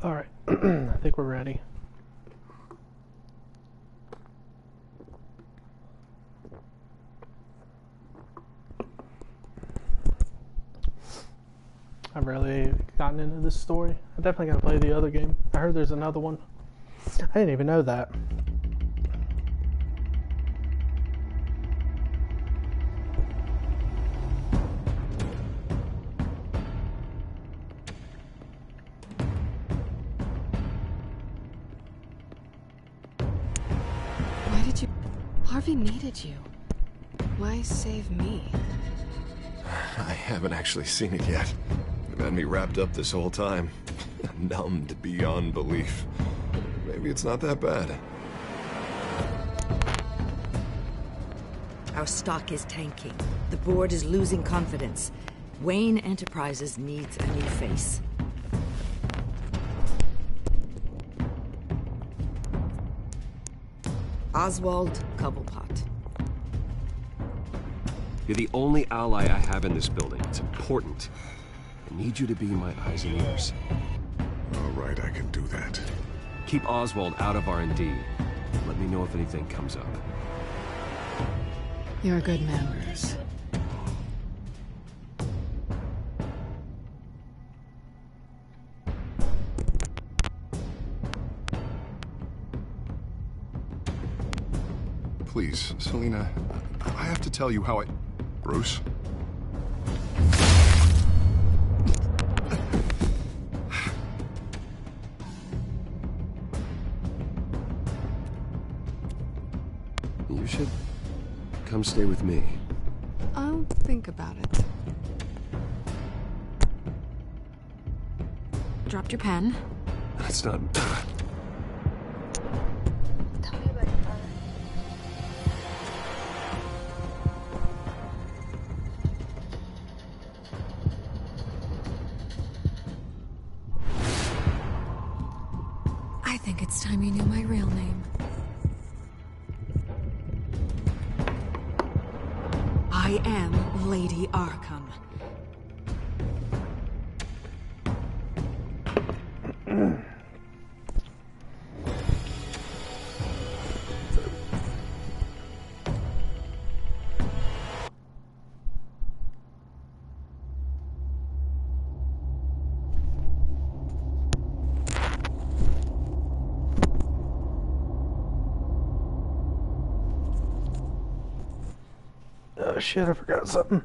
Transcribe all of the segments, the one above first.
Alright, I think we're ready. I've really gotten into this story. I definitely gotta play the other game. I heard there's another one. I didn't even know that. Why did you... Harvey needed you. Why save me? I haven't actually seen it yet. You've had me wrapped up this whole time. Numbed beyond belief. Maybe it's not that bad. Our stock is tanking. The board is losing confidence. Wayne Enterprises needs a new face. Oswald Cobblepot. You're the only ally I have in this building. It's important. I need you to be my eyes and ears. All right, I can do that. Keep Oswald out of R&D. Let me know if anything comes up. You're a good man, Bruce. Please, Selina, I have to tell you how I... Bruce? You should come stay with me. I'll think about it. Dropped your pen. That's not... I think it's time you knew my real name. I am Lady Arkham. Oh shit, I forgot something.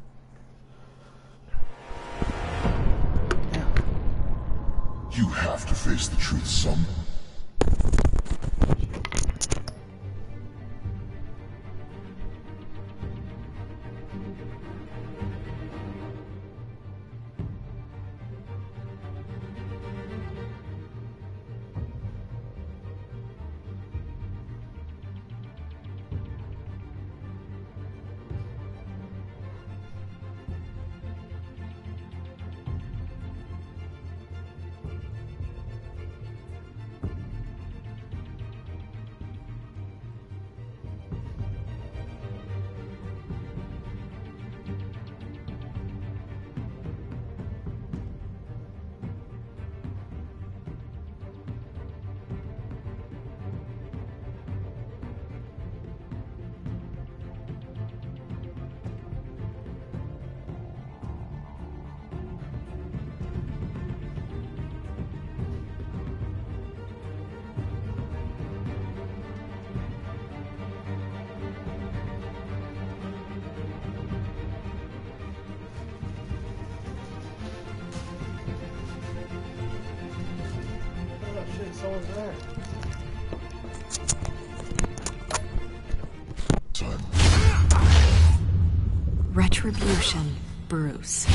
You have to face the truth, son. Oh shit, someone's there. Son. Retribution, Bruce.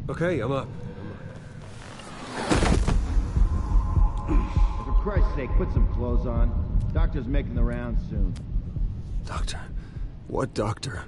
Okay, I'm up. Christ's sake, put some clothes on. Doctor's making the rounds soon. Doctor? What doctor?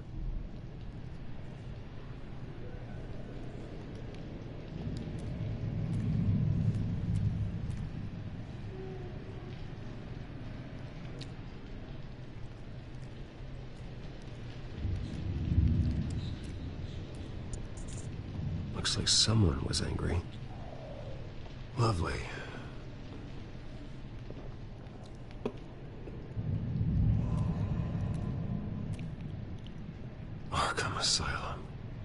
Looks like someone was angry. Lovely. Arkham Asylum.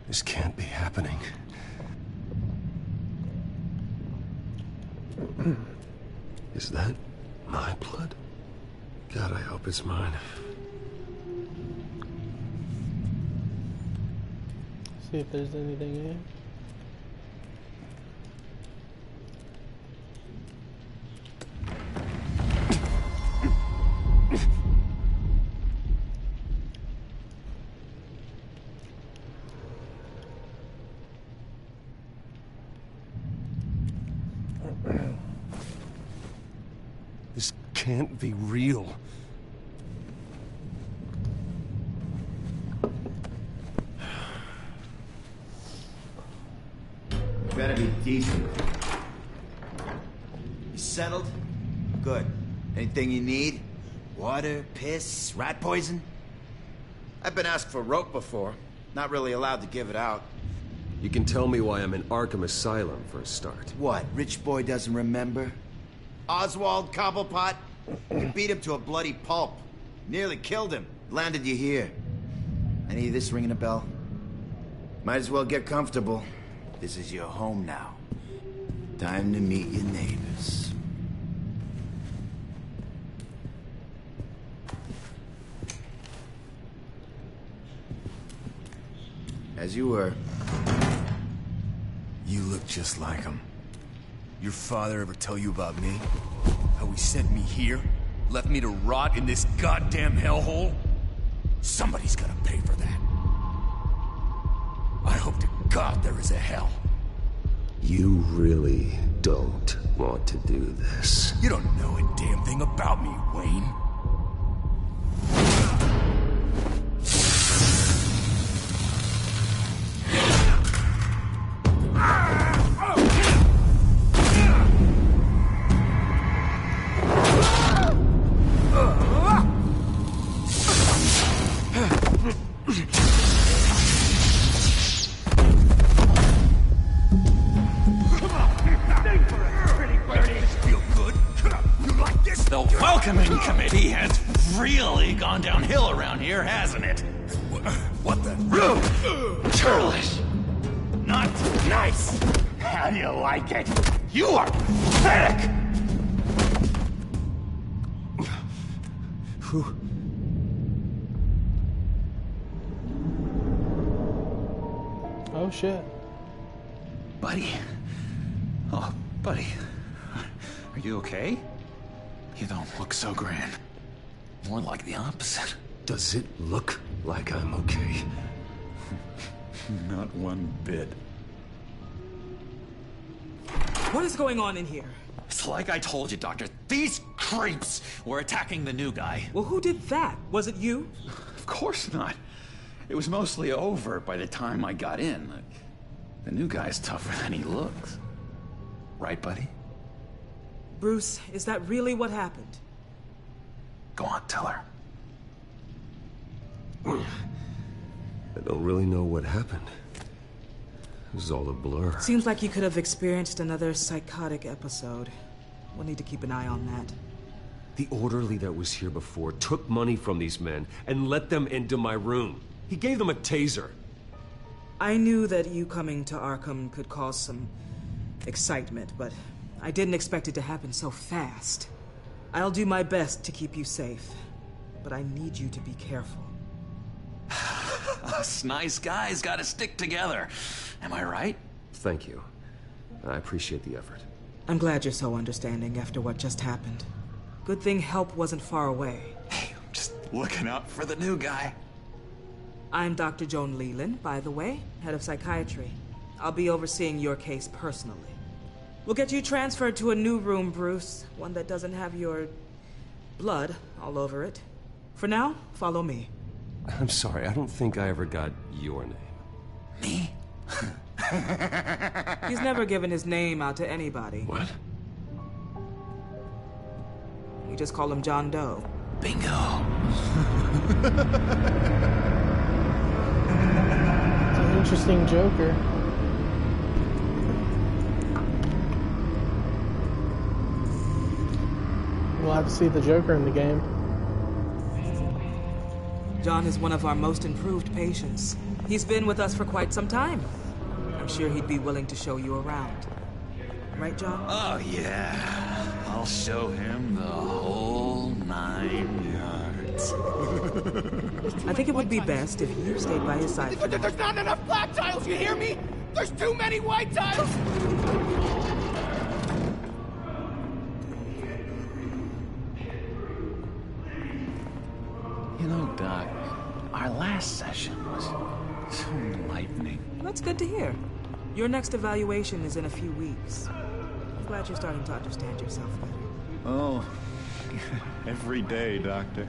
This can't be happening. Is that my blood? God, I hope it's mine. See if there's anything in here. This can't be real. Better be decent. You settled? Good. Anything you need? Water, piss, rat poison? I've been asked for rope before. Not really allowed to give it out. You can tell me why I'm in Arkham Asylum for a start. What, rich boy doesn't remember? Oswald Cobblepot? You beat him to a bloody pulp. Nearly killed him. Landed you here. Any of this ringing a bell? Might as well get comfortable. This is your home now. Time to meet your neighbors. As you were. You look just like him. Your father ever tell you about me? How he sent me here? Left me to rot in this goddamn hellhole? Somebody's gonna pay for that. I hope to God there is a hell. You really don't want to do this. You don't know a damn thing about me, Wayne. The welcoming committee has really gone downhill around here, hasn't it? What the? Churlish. Not nice. How do you like it? You are pathetic. Oh shit. Buddy. Oh, buddy. Are you okay? You don't look so grand. More like the opposite. Does it look like I'm okay? Not one bit. What is going on in here? It's like I told you, Doctor. These creeps were attacking the new guy. Well, who did that? Was it you? Of course not. It was mostly over by the time I got in. The new guy's tougher than he looks. Right, buddy? Bruce, is that really what happened? Go on, tell her. I don't really know what happened. It was all a blur. Seems like you could have experienced another psychotic episode. We'll need to keep an eye on that. The orderly that was here before took money from these men and let them into my room. He gave them a taser. I knew that you coming to Arkham could cause some excitement, but I didn't expect it to happen so fast. I'll do my best to keep you safe, but I need you to be careful. Us nice guys gotta stick together. Am I right? Thank you. I appreciate the effort. I'm glad you're so understanding after what just happened. Good thing help wasn't far away. Hey, I'm just looking out for the new guy. I'm Dr. Joan Leland, by the way, head of psychiatry. I'll be overseeing your case personally. We'll get you transferred to a new room, Bruce. One that doesn't have your blood all over it. For now, follow me. I'm sorry, I don't think I ever got your name. Me? He's never given his name out to anybody. What? We just call him John Doe. Bingo. It's an interesting Joker. We'll have to see the Joker in the game. John is one of our most improved patients. He's been with us for quite some time. I'm sure he'd be willing to show you around. Right, John? Oh, yeah. I'll show him the whole 9 yards. I think it would be best if you stayed by his side. There's not enough black tiles, you hear me? There's too many white tiles! You know, Doc, our last session was so enlightening. That's good to hear. Your next evaluation is in a few weeks. I'm glad you're starting to understand yourself better. Oh, every day, Doctor.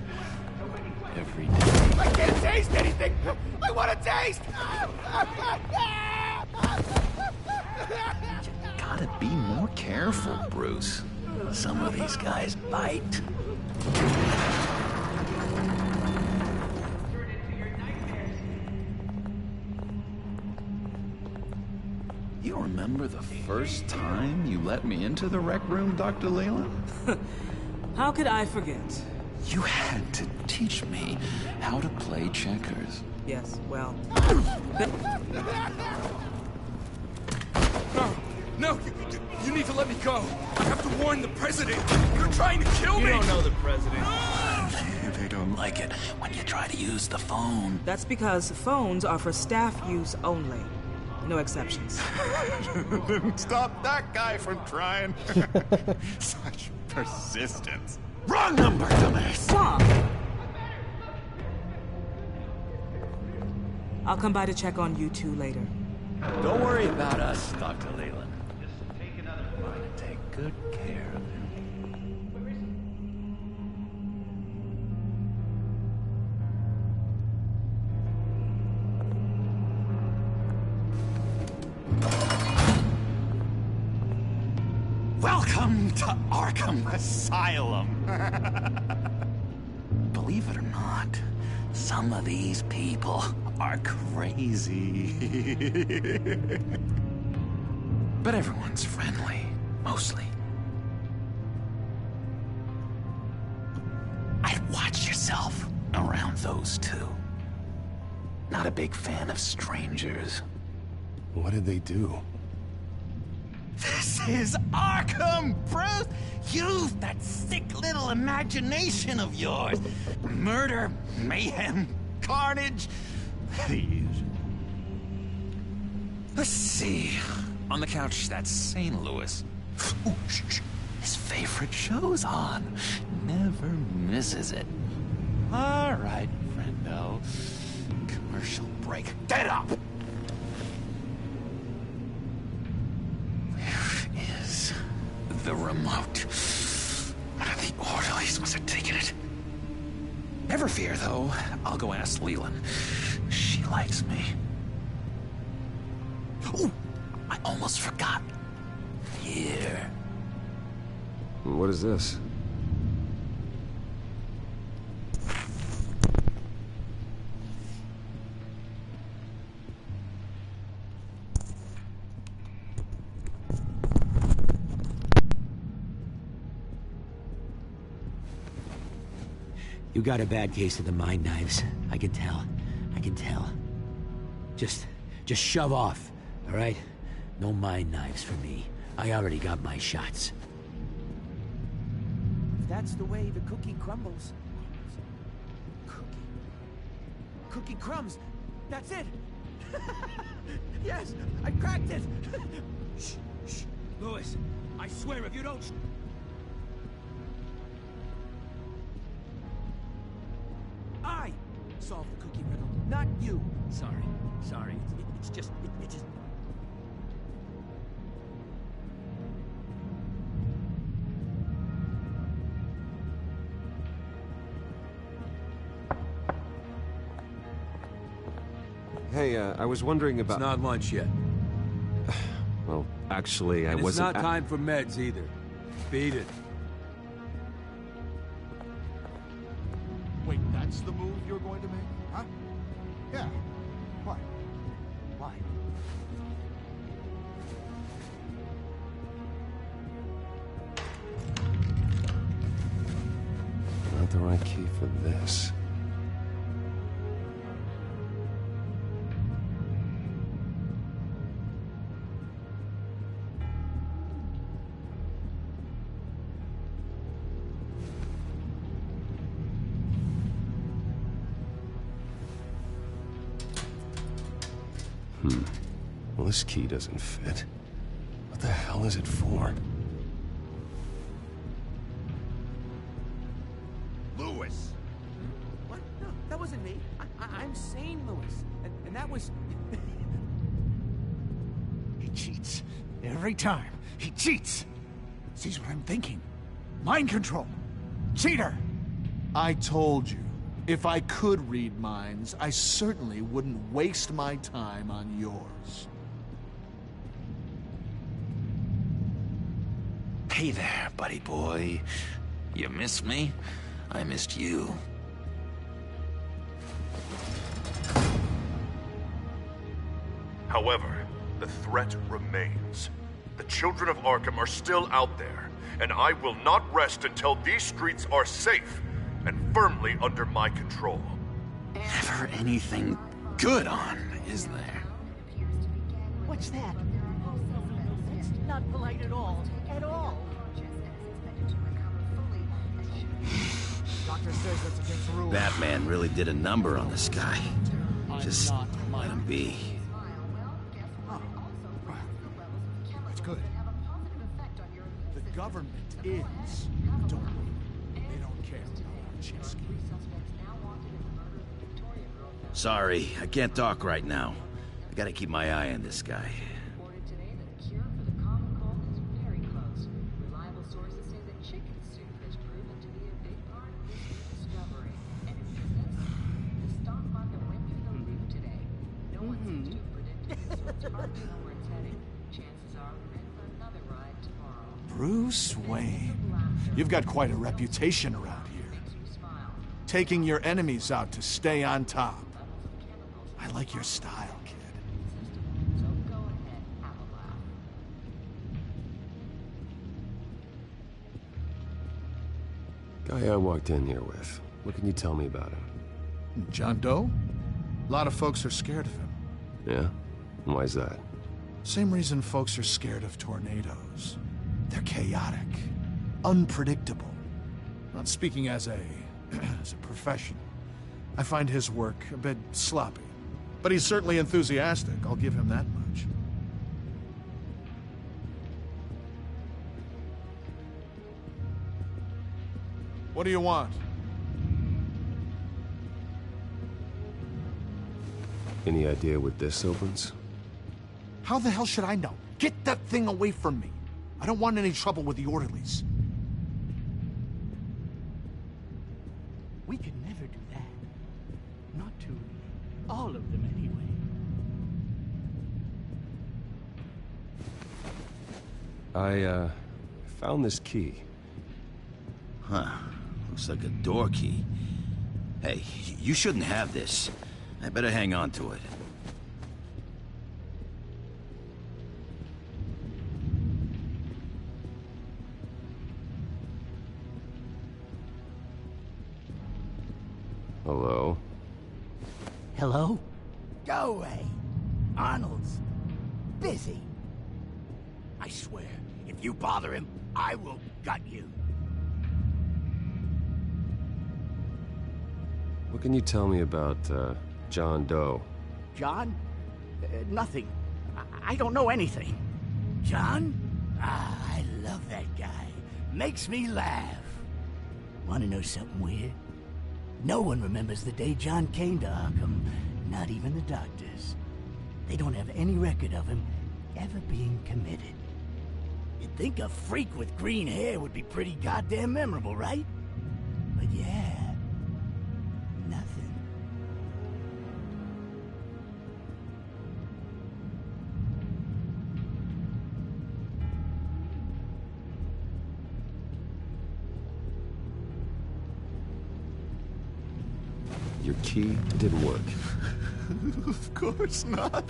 Every day. I can't taste anything! I want to taste! Gotta be more careful, Bruce. Some of these guys bite. You remember the first time you let me into the rec room, Dr. Leland? How could I forget? You had to teach me how to play checkers. Yes, well... No, you need to let me go. I have to warn the president. You're trying to kill me. You don't know the president. They don't like it when you try to use the phone. That's because phones are for staff use only. No exceptions. Stop that guy from trying. Such persistence. Wrong number, dumbass! Wrong! I'll come by to check on you two later. Don't worry about us, Dr. Leland. Just take another bite and take good care of him. Welcome to Arkham Asylum. Believe it or not, some of these people are crazy. But everyone's friendly, mostly. I'd watch yourself around those two. Not a big fan of strangers. What did they do? This is Arkham, Bruce! Use that sick little imagination of yours. Murder, mayhem, carnage. The usual. Let's see. On the couch, that's St. Louis. Ooh, shh. His favorite show's on. Never misses it. All right, friendo. Commercial break. Get up! The remote. One of the orderlies must have taken it. Never fear, though. I'll go ask Leland. She likes me. Ooh, I almost forgot. Here. What is this? You got a bad case of the mind knives. I can tell. I can tell. Just shove off, all right? No mind knives for me. I already got my shots. If that's the way the cookie crumbles. Cookie crumbs. That's it. Yes, I cracked it. Shh, shh. Louis, I swear if you don't... I solved the cookie riddle, not you. Sorry. It's just... Hey, I was wondering about... It's not lunch yet. Well, actually, I And wasn't... it's not time for meds either. Beat it. Wait, that's the move you're going to make? Huh? Yeah. What? Why? Not the right key for this. Well, this key doesn't fit. What the hell is it for? Louis! What? No, that wasn't me. I'm sane, Louis. And that was... He cheats. Every time. He cheats! Sees what I'm thinking. Mind control. Cheater! I told you. If I could read minds, I certainly wouldn't waste my time on yours. Hey there, buddy boy. You missed me? I missed you. However, the threat remains. The children of Arkham are still out there, and I will not rest until these streets are safe and firmly under my control. Never anything good on, is there? What's that? That's not polite at all. At all. Doctor says that's against the rules. Batman really did a number on this guy. Just let him be. That's good. The government is. Don't worry. They don't care about Chinsky. Sorry, I can't talk right now. I gotta keep my eye on this guy. Bruce Wayne. You've got quite a reputation around here. Taking your enemies out to stay on top. I like your style, kid. Guy I walked in here with. What can you tell me about him? John Doe? A lot of folks are scared of him. Yeah? And why's that? Same reason folks are scared of tornadoes. They're chaotic, unpredictable. Not speaking as a professional. I find his work a bit sloppy. But he's certainly enthusiastic, I'll give him that much. What do you want? Any idea what this opens? How the hell should I know? Get that thing away from me. I don't want any trouble with the orderlies. We could never do that. Not to all of them, anyway. I found this key. Huh. Looks like a door key. Hey, you shouldn't have this. I better hang on to it. Hello? Hello? Go away. Arnold's busy. I swear, if you bother him, I will gut you. What can you tell me about, John Doe? John? Nothing. I don't know anything. John? Ah, I love that guy. Makes me laugh. Want to know something weird? No one remembers the day John came to Arkham. Not even the doctors. They don't have any record of him ever being committed. You'd think a freak with green hair would be pretty goddamn memorable, right? But yeah, nothing. your key didn't work. Of course not.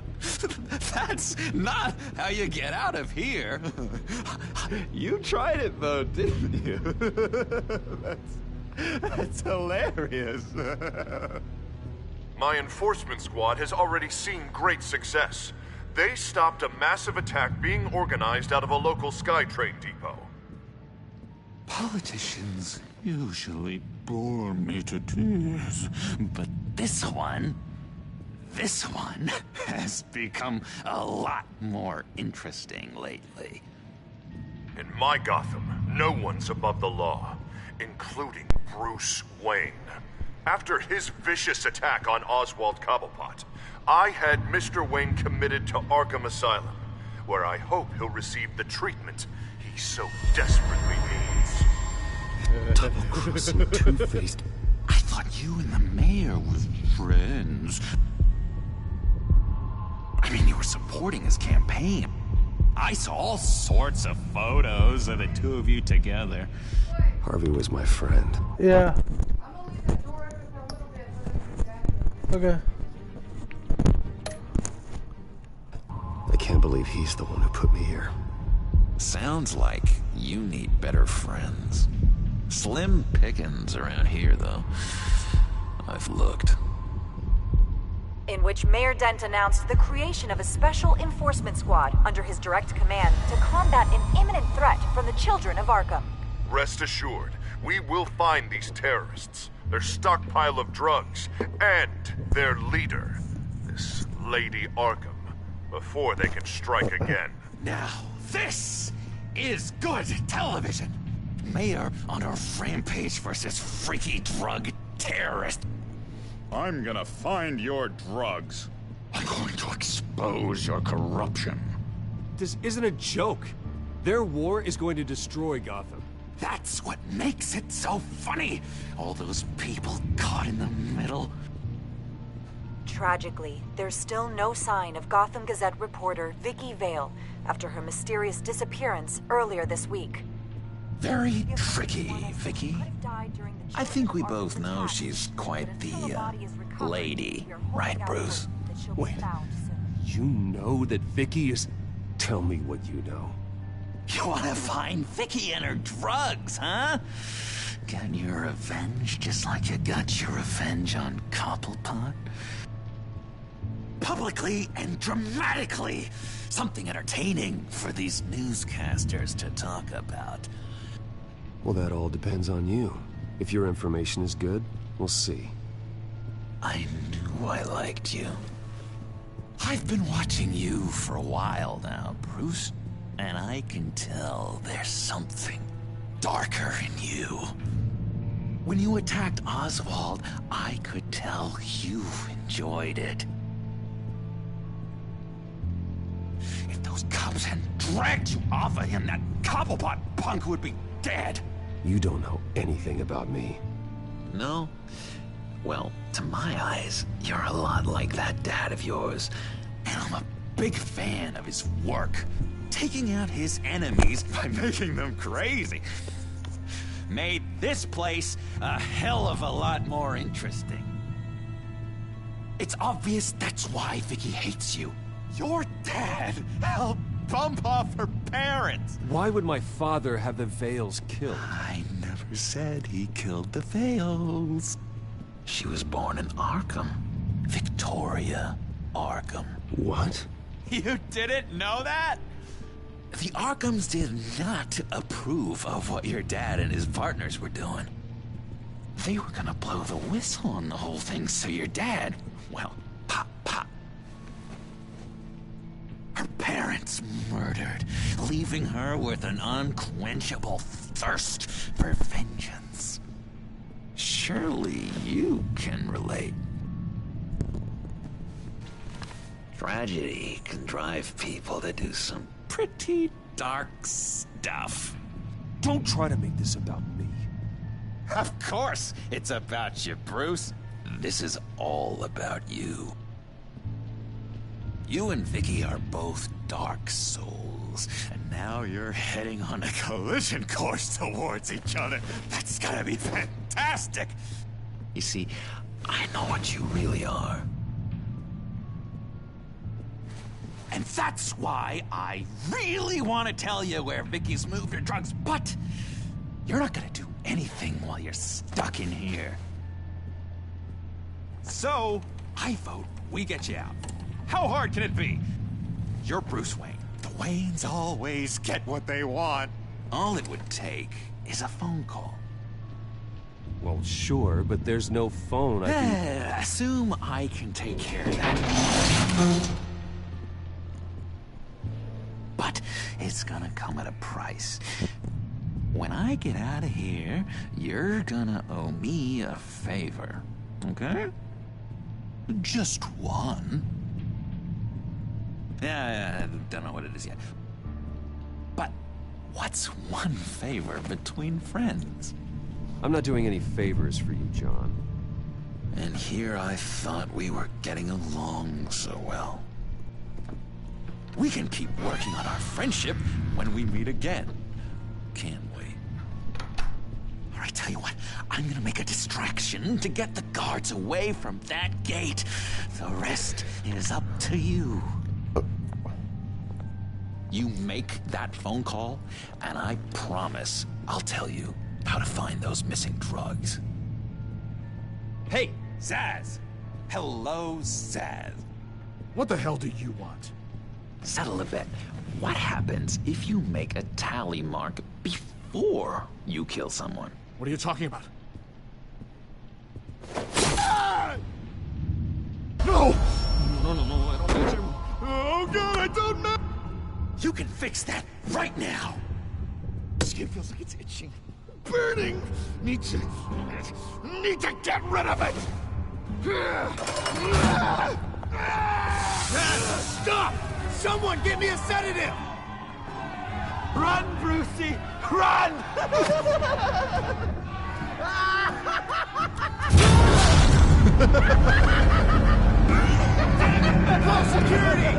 That's not how you get out of here. You tried it though, didn't you? That's hilarious. My enforcement squad has already seen great success. They stopped a massive attack being organized out of a local SkyTrain depot. Politicians usually bore me to tears, but this one has become a lot more interesting lately. In my Gotham, no one's above the law, including Bruce Wayne. After his vicious attack on Oswald Cobblepot, I had Mr. Wayne committed to Arkham Asylum, where I hope he'll receive the treatment he so desperately needs. Double-crossing two-faced. I thought you and the mayor were friends. I mean, you were supporting his campaign. I saw all sorts of photos of the two of you together. Harvey was my friend. Yeah. Okay. I can't believe he's the one who put me here. Sounds like you need better friends. Slim pickings around here, though. I've looked. In which Mayor Dent announced the creation of a special enforcement squad under his direct command to combat an imminent threat from the children of Arkham. Rest assured, we will find these terrorists, their stockpile of drugs, and their leader, this Lady Arkham, before they can strike again. Now, this is good television. Mayor on a rampage versus freaky drug terrorist. I'm gonna find your drugs. I'm going to expose your corruption. This isn't a joke. Their war is going to destroy Gotham. That's what makes it so funny. All those people caught in the middle. Tragically, there's still no sign of Gotham Gazette reporter Vicky Vale after her mysterious disappearance earlier this week. Very tricky, Vicky. I think we both know she's quite the, lady. Right, Bruce? Wait. You know that Vicky is... Tell me what you know. You want to find Vicky and her drugs, huh? Get your revenge just like you got your revenge on Cobblepot? Publicly and dramatically. Something entertaining for these newscasters to talk about. Well, that all depends on you. If your information is good, we'll see. I knew I liked you. I've been watching you for a while now, Bruce, and I can tell there's something darker in you. When you attacked Oswald, I could tell you enjoyed it. If those cops hadn't dragged you off of him, that Cobblepot punk would be dead. You don't know anything about me. No? Well, to my eyes, you're a lot like that dad of yours. And I'm a big fan of his work. Taking out his enemies by making them crazy. Made this place a hell of a lot more interesting. It's obvious that's why Vicky hates you. Your dad helped bump off her parents. Why would my father have the Vales killed? I never said he killed the Vales. She was born in Arkham. Victoria Arkham. What? You didn't know that? The Arkhams did not approve of what your dad and his partners were doing. They were gonna blow the whistle on the whole thing, so your dad, well, pop. Her parents murdered, leaving her with an unquenchable thirst for vengeance. Surely you can relate. Tragedy can drive people to do some pretty dark stuff. Don't try to make this about me. Of course it's about you, Bruce. This is all about you. You and Vicky are both dark souls, and now you're heading on a collision course towards each other. That's gotta be fantastic! You see, I know what you really are. And that's why I really want to tell you where Vicky's moved her drugs, but you're not gonna do anything while you're stuck in here. So, I vote we get you out. How hard can it be? You're Bruce Wayne. The Waynes always get what they want. All it would take is a phone call. Well, sure, but there's no phone. I can... Assume I can take care of that. But it's gonna come at a price. When I get out of here, you're gonna owe me a favor, okay? Just one. Yeah, I don't know what it is yet. But what's one favor between friends? I'm not doing any favors for you, John. And here I thought we were getting along so well. We can keep working on our friendship when we meet again, can't we? All right, tell you what, I'm gonna make a distraction to get the guards away from that gate. The rest is up to you. You make that phone call, and I promise I'll tell you how to find those missing drugs. Hey, Zsasz! Hello, Zsasz. What the hell do you want? Settle a bet. What happens if you make a tally mark before you kill someone? What are you talking about? No! No, I don't measure. Oh God, I don't know! You can fix that right now. Skin feels like it's itching. Burning! Need to get rid of it! Stop! Someone get me a sedative! Run, Brucey! Run! Call security!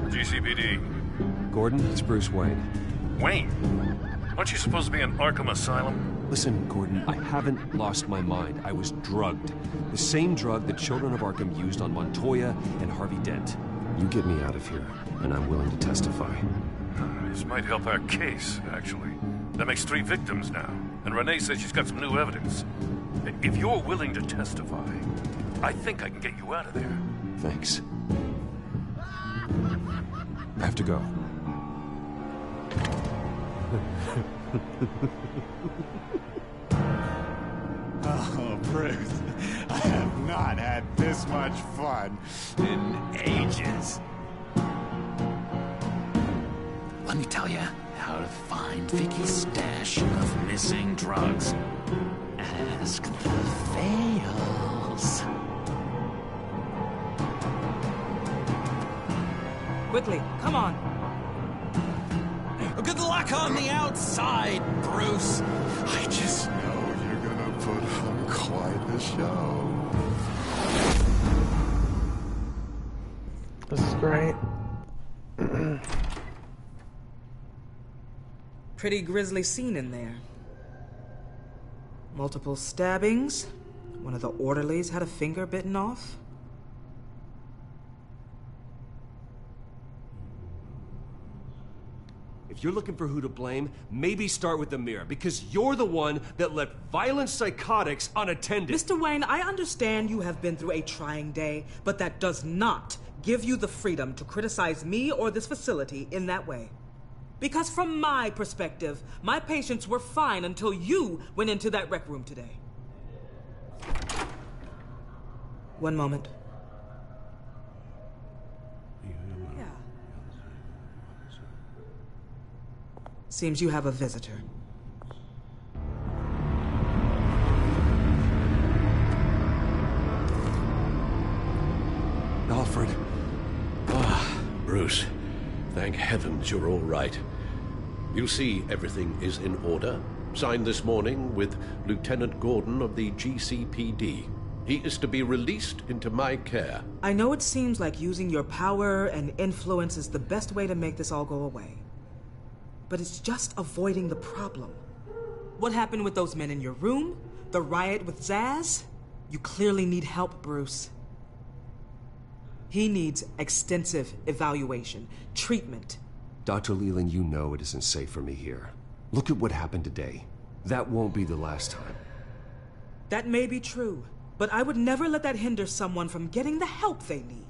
GCPD. Gordon, it's Bruce Wayne. Wayne? Aren't you supposed to be in Arkham Asylum? Listen, Gordon, I haven't lost my mind. I was drugged. The same drug the children of Arkham used on Montoya and Harvey Dent. You get me out of here, and I'm willing to testify. This might help our case, actually. That makes 3 victims now, and Renee says she's got some new evidence. If you're willing to testify, I think I can get you out of there. Thanks. I have to go. Oh, Bruce, I have not had this much fun in ages. Let me tell you how to find Vicky's stash of missing drugs. Ask the Vales. Quickly, come on. Good luck on the outside, Bruce. I just know you're gonna put on quite a show. This is great. Pretty grisly scene in there. Multiple stabbings. One of the orderlies had a finger bitten off. If you're looking for who to blame, maybe start with the mirror, because you're the one that left violent psychotics unattended. Mr. Wayne, I understand you have been through a trying day, but that does not give you the freedom to criticize me or this facility in that way. Because from my perspective, my patients were fine until you went into that rec room today. One moment. Yeah. Seems you have a visitor. Alfred. Ah, Bruce. Thank heavens you're all right. You see, everything is in order. Signed this morning with Lieutenant Gordon of the GCPD. He is to be released into my care. I know it seems like using your power and influence is the best way to make this all go away. But it's just avoiding the problem. What happened with those men in your room? The riot with Zsasz? You clearly need help, Bruce. He needs extensive evaluation, treatment. Dr. Leland, you know it isn't safe for me here. Look at what happened today. That won't be the last time. That may be true, but I would never let that hinder someone from getting the help they need.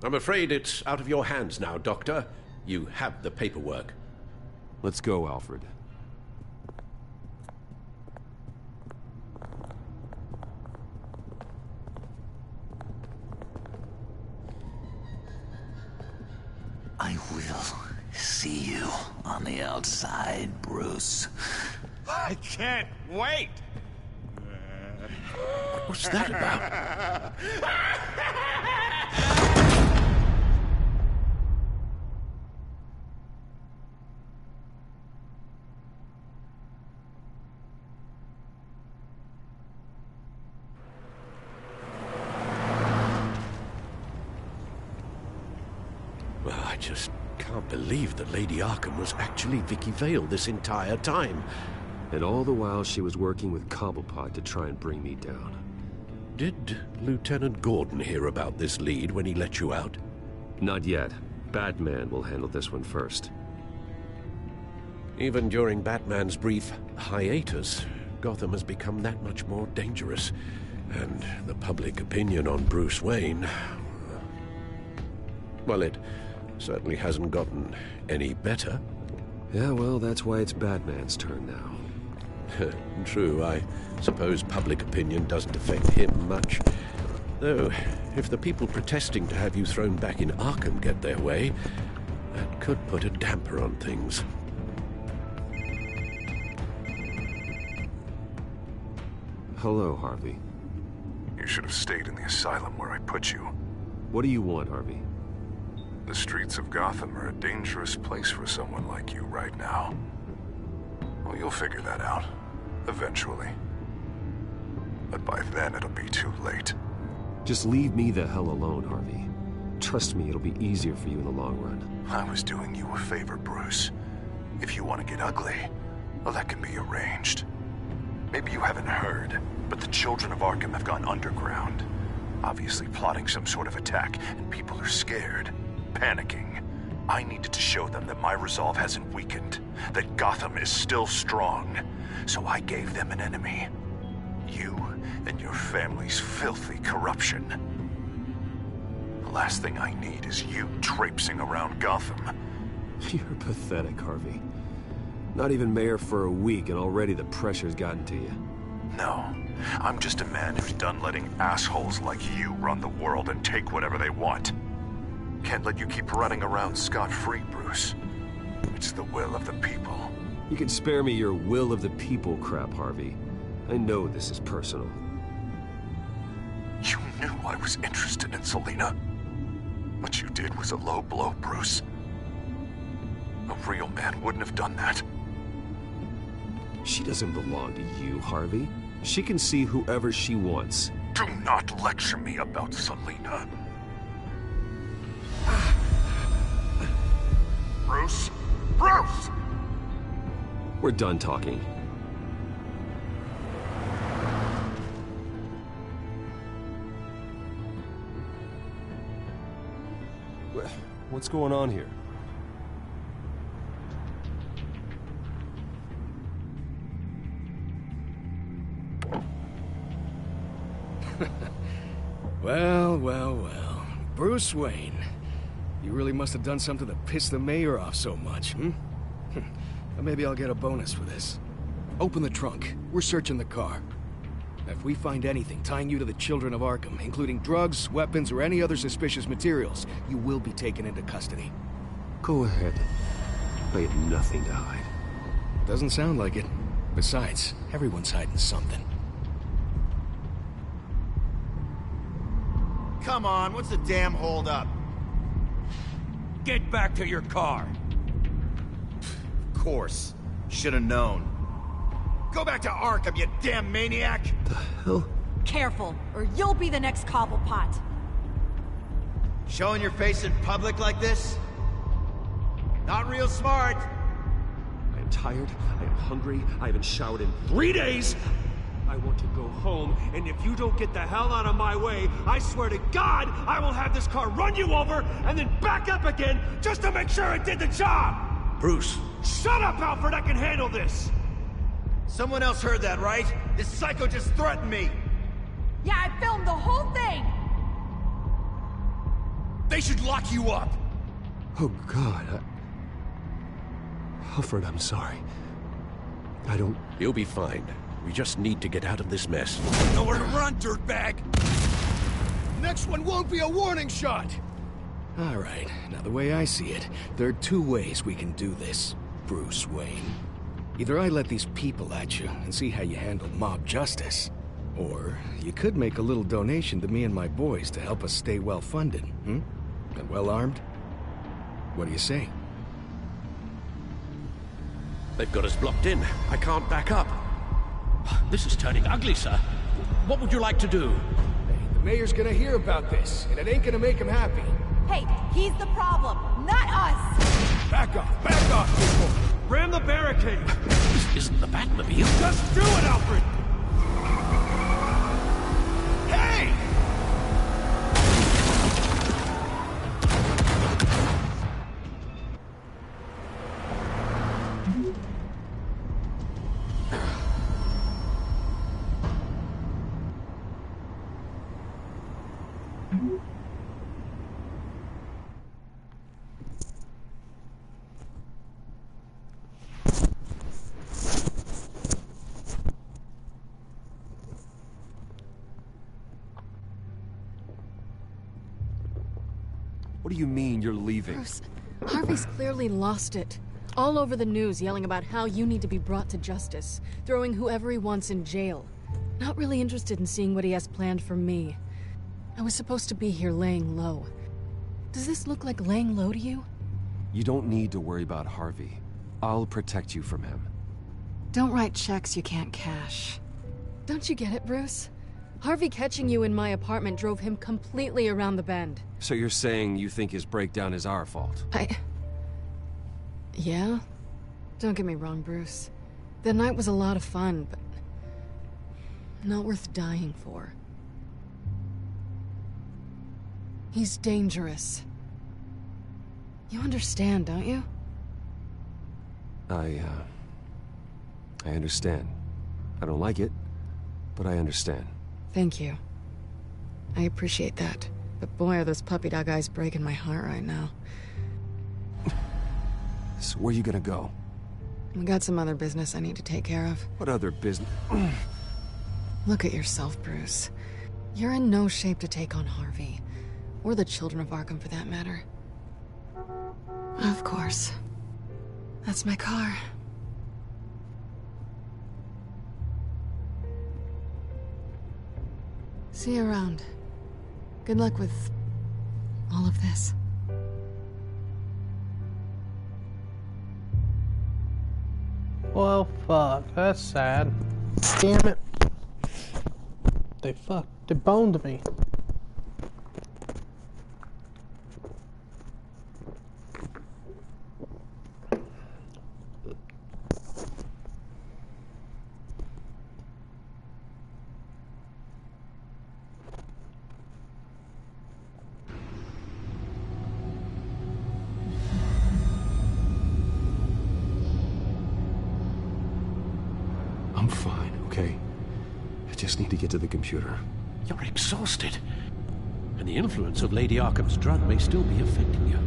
I'm afraid it's out of your hands now, Doctor. You have the paperwork. Let's go, Alfred. I will see you on the outside, Bruce. I can't wait! What's that about? Well, I just can't believe that Lady Arkham was actually Vicky Vale this entire time. And all the while she was working with Cobblepot to try and bring me down. Did Lieutenant Gordon hear about this lead when he let you out? Not yet. Batman will handle this one first. Even during Batman's brief hiatus, Gotham has become that much more dangerous. And the public opinion on Bruce Wayne... well, it certainly hasn't gotten any better. Yeah, well, that's why it's Batman's turn now. True, I suppose public opinion doesn't affect him much. Though, if the people protesting to have you thrown back in Arkham get their way, that could put a damper on things. Hello, Harvey. You should have stayed in the asylum where I put you. What do you want, Harvey? The streets of Gotham are a dangerous place for someone like you right now. Well, you'll figure that out. Eventually. But by then, it'll be too late. Just leave me the hell alone, Harvey. Trust me, it'll be easier for you in the long run. I was doing you a favor, Bruce. If you want to get ugly, well, that can be arranged. Maybe you haven't heard, but the children of Arkham have gone underground. Obviously plotting some sort of attack, and people are scared, panicking. I needed to show them that my resolve hasn't weakened, that Gotham is still strong. So I gave them an enemy. You and your family's filthy corruption. The last thing I need is you traipsing around Gotham. You're pathetic, Harvey. Not even mayor for a week and already the pressure's gotten to you. No, I'm just a man who's done letting assholes like you run the world and take whatever they want. Can't let you keep running around scot-free, Bruce. It's the will of the people. You can spare me your will of the people crap, Harvey. I know this is personal. You knew I was interested in Selina. What you did was a low blow, Bruce. A real man wouldn't have done that. She doesn't belong to you, Harvey. She can see whoever she wants. Do not lecture me about Selina. Bruce? Bruce! We're done talking. What's going on here? Well, well, well. Bruce Wayne. You really must have done something to piss the mayor off so much, hmm? Well, maybe I'll get a bonus for this. Open the trunk. We're searching the car. If we find anything tying you to the children of Arkham, including drugs, weapons, or any other suspicious materials, you will be taken into custody. Go ahead. I have nothing to hide. Doesn't sound like it. Besides, everyone's hiding something. Come on, what's the damn holdup? Get back to your car. Of course. Should have known. Go back to Arkham, you damn maniac! The hell? Careful, or you'll be the next Cobblepot. Showing your face in public like this? Not real smart. I am tired, I am hungry, I haven't showered in 3 days! I want to go home, and if you don't get the hell out of my way, I swear to God, I will have this car run you over, and then back up again, just to make sure it did the job! Bruce! Shut up, Alfred, I can handle this! Someone else heard that, right? This psycho just threatened me! Yeah, I filmed the whole thing! They should lock you up! Oh, God, Alfred, I'm sorry. I don't... You'll be fine. We just need to get out of this mess. Nowhere to run, dirtbag! Next one won't be a warning shot! All right, now the way I see it, there are 2 ways we can do this, Bruce Wayne. Either I let these people at you and see how you handle mob justice, or you could make a little donation to me and my boys to help us stay well-funded, And well-armed? What do you say? They've got us blocked in. I can't back up. This is turning ugly, sir. What would you like to do? Hey, the mayor's gonna hear about this, and it ain't gonna make him happy. Hey, he's the problem, not us! Back off, people! Ram the barricade! This isn't the Batmobile. Just do it, Alfred! Hey! What do you mean you're leaving? Bruce, Harvey's clearly lost it. All over the news yelling about how you need to be brought to justice, throwing whoever he wants in jail. Not really interested in seeing what he has planned for me. I was supposed to be here laying low. Does this look like laying low to you? You don't need to worry about Harvey. I'll protect you from him. Don't write checks you can't cash. Don't you get it, Bruce? Harvey catching you in my apartment drove him completely around the bend. So you're saying you think his breakdown is our fault? Yeah? Don't get me wrong, Bruce. The night was a lot of fun, but not worth dying for. He's dangerous. You understand, don't you? I understand. I don't like it, but I understand. Thank you. I appreciate that. But boy, are those puppy dog eyes breaking my heart right now. So where are you gonna go? I got some other business I need to take care of. What other business? Look at yourself, Bruce. You're in no shape to take on Harvey. Or the children of Arkham, for that matter. Of course. That's my car. See you around. Good luck with all of this. Well, fuck. That's sad. Damn it. They boned me. I'm fine, okay? I just need to get to the computer. You're exhausted. And the influence of Lady Arkham's drug may still be affecting you.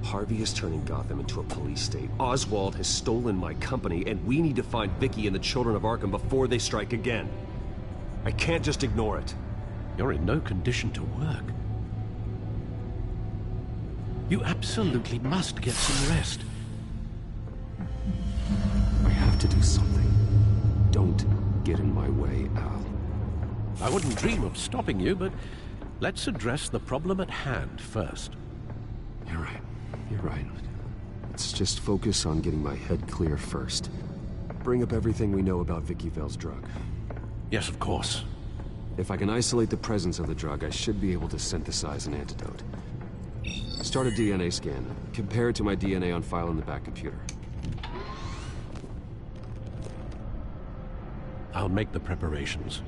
Harvey is turning Gotham into a police state. Oswald has stolen my company, and we need to find Vicky and the children of Arkham before they strike again. I can't just ignore it. You're in no condition to work. You absolutely must get some rest. I have to do something. Don't get in my way, Al. I wouldn't dream of stopping you, but let's address the problem at hand first. You're right. You're right. Let's just focus on getting my head clear first. Bring up everything we know about Vicky Vale's drug. Yes, of course. If I can isolate the presence of the drug, I should be able to synthesize an antidote. Start a DNA scan. Compare it to my DNA on file in the back computer. I'll make the preparations.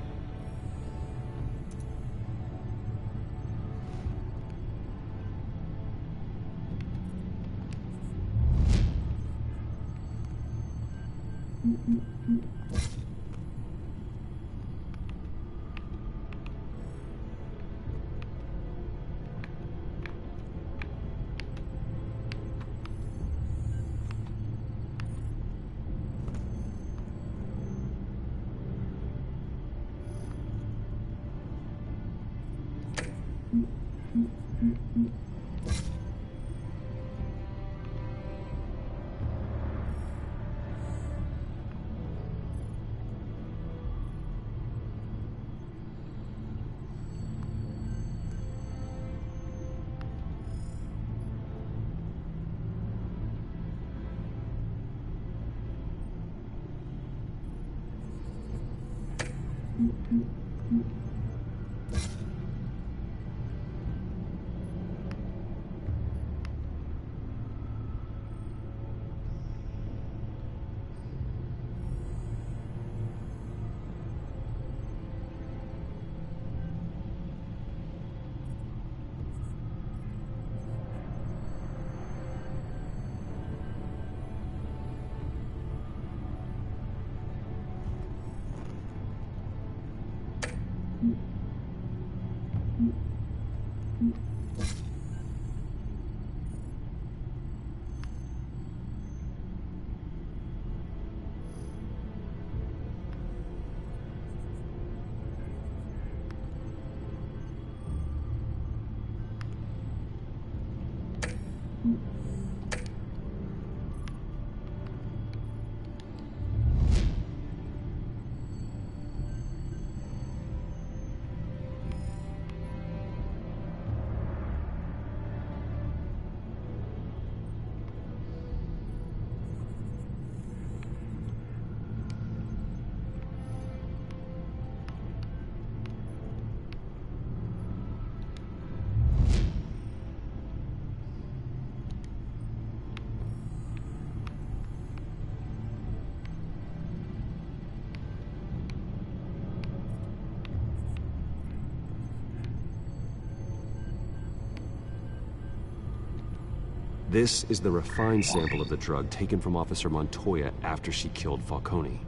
This is the refined sample of the drug taken from Officer Montoya after she killed Falcone.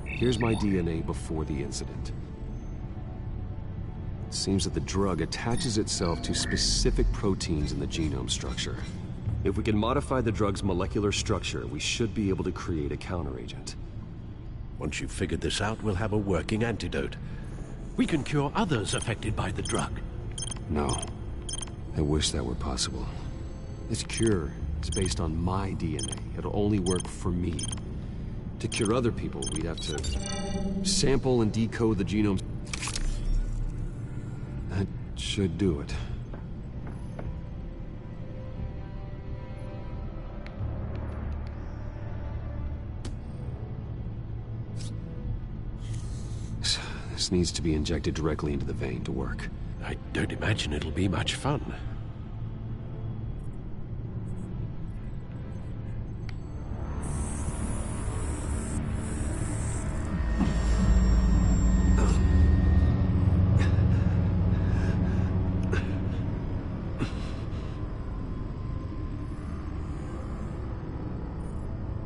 Here's my DNA before the incident. It seems that the drug attaches itself to specific proteins in the genome structure. If we can modify the drug's molecular structure, we should be able to create a counteragent. Once you've figured this out, we'll have a working antidote. We can cure others affected by the drug. No. I wish that were possible. This cure is based on my DNA. It'll only work for me. To cure other people, we'd have to sample and decode the genome. That should do it. This needs to be injected directly into the vein to work. I don't imagine it'll be much fun.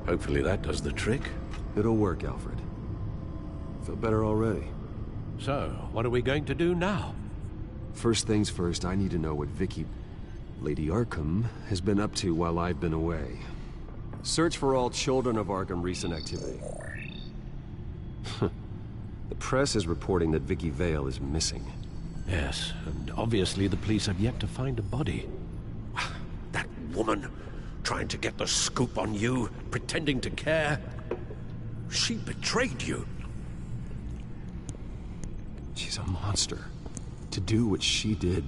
Hopefully that does the trick. It'll work, Alfred. Feel better already. So, what are we going to do now? First things first, I need to know what Vicky, Lady Arkham, has been up to while I've been away. Search for all children of Arkham recent activity. The press is reporting that Vicky Vale is missing. Yes, and obviously the police have yet to find a body. That woman, trying to get the scoop on you, pretending to care. She betrayed you. She's a monster. To do what she did.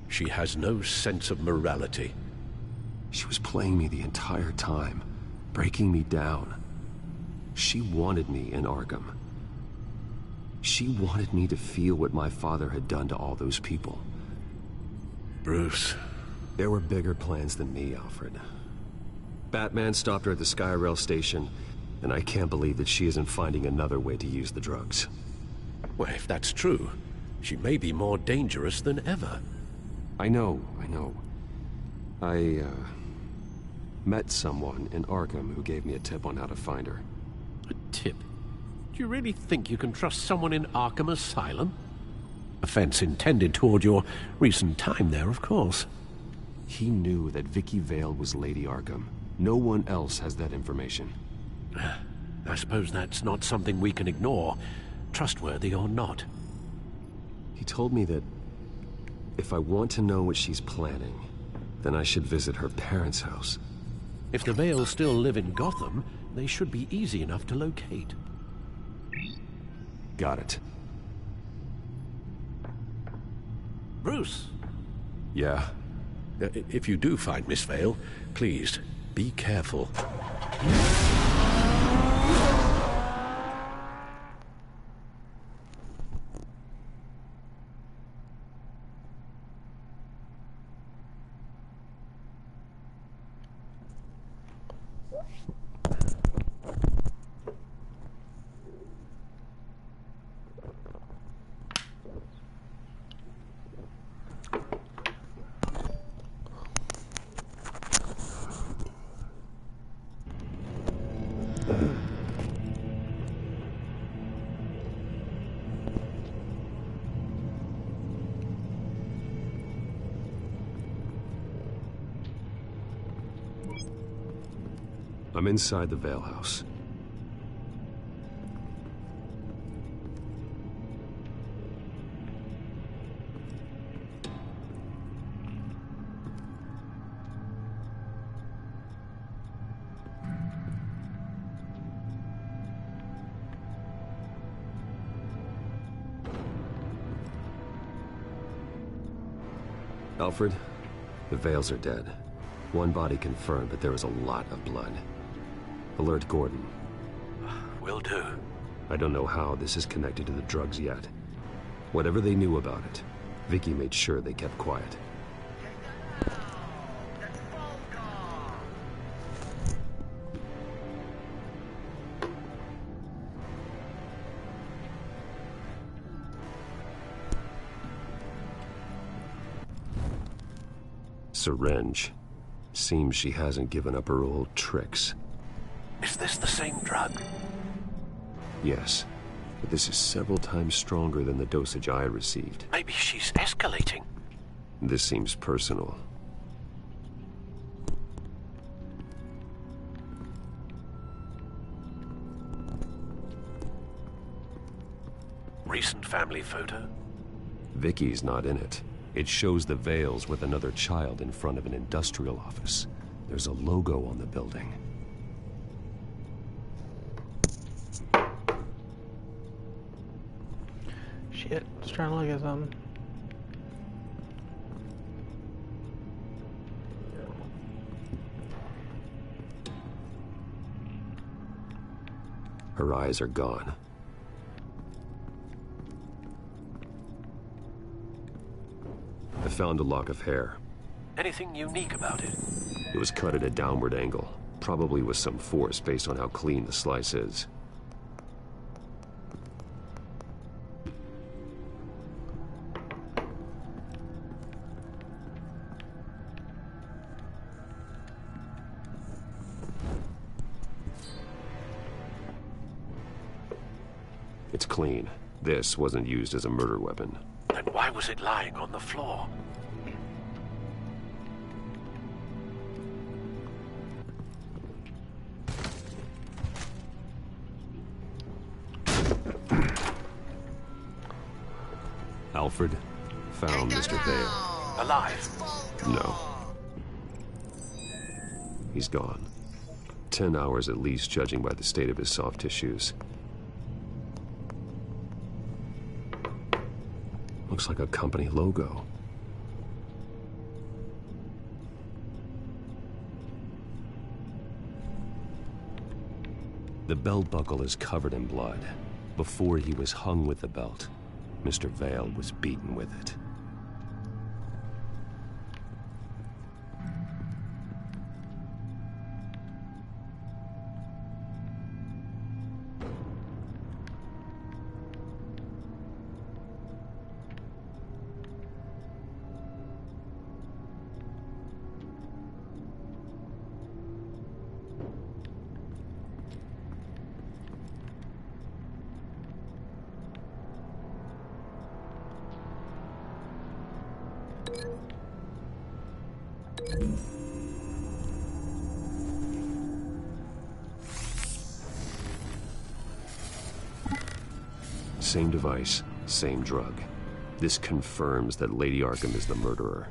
She has no sense of morality. She was playing me the entire time. breaking me down. She wanted me in Arkham. She wanted me to feel what my father had done to all those people. Bruce. There were bigger plans than me, Alfred. Batman stopped her at the Skyrail station, and I can't believe that she isn't finding another way to use the drugs. Well, if that's true, she may be more dangerous than ever. I know. I met someone in Arkham who gave me a tip on how to find her. A tip? Do you really think you can trust someone in Arkham Asylum? Offense intended toward your recent time there, of course. He knew that Vicky Vale was Lady Arkham. No one else has that information. I suppose that's not something we can ignore, trustworthy or not. He told me that if I want to know what she's planning, then I should visit her parents' house. If the Vales still live in Gotham, they should be easy enough to locate. Got it. Bruce? Yeah? If you do find Miss Vale, please, be careful. I'm inside the Vale house. Alfred, the Vales are dead. One body confirmed, but there is a lot of blood. Alert Gordon. Will do. I don't know how this is connected to the drugs yet. Whatever they knew about it, Vicky made sure they kept quiet. Syringe. Seems she hasn't given up her old tricks. Is this the same drug? Yes, but this is several times stronger than the dosage I received. Maybe she's escalating. This seems personal. Recent family photo? Vicky's not in it. It shows the Vales with another child in front of an industrial office. There's a logo on the building. Shit, just trying to look at something. Her eyes are gone. I found a lock of hair. Anything unique about it? It was cut at a downward angle, probably with some force based on how clean the slice is. It's clean. This wasn't used as a murder weapon. Then why was it lying on the floor? Alfred found Mr. Vale. Alive? No. He's gone. 10 hours at least, judging by the state of his soft tissues. Looks like a company logo. The belt buckle is covered in blood. Before he was hung with the belt, Mr. Vale was beaten with it. Same device, same drug. This confirms that Lady Arkham is the murderer.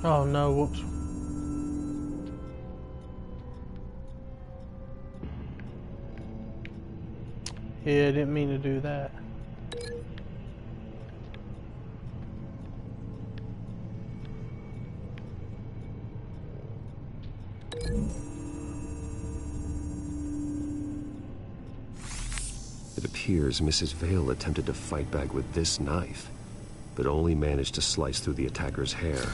Oh no, whoops. Yeah, I didn't mean to do that. It appears Mrs. Vale attempted to fight back with this knife, but only managed to slice through the attacker's hair.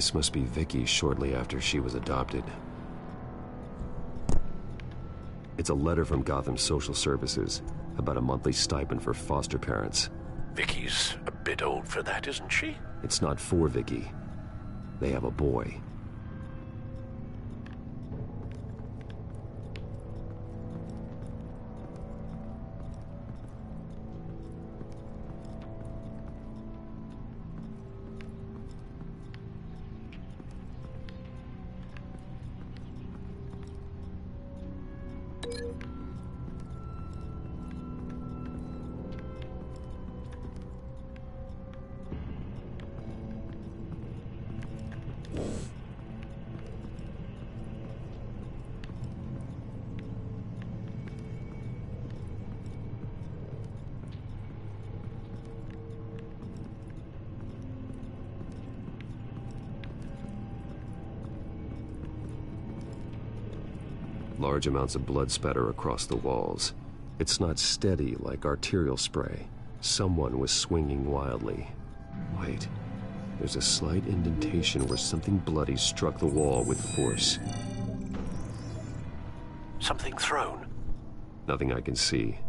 This must be Vicky shortly after she was adopted. It's a letter from Gotham Social Services about a monthly stipend for foster parents. Vicky's a bit old for that, isn't she? It's not for Vicky. They have a boy. Large amounts of blood spatter across the walls. It's not steady like arterial spray. Someone was swinging wildly. Wait, there's a slight indentation where something bloody struck the wall with force. Something thrown? Nothing I can see.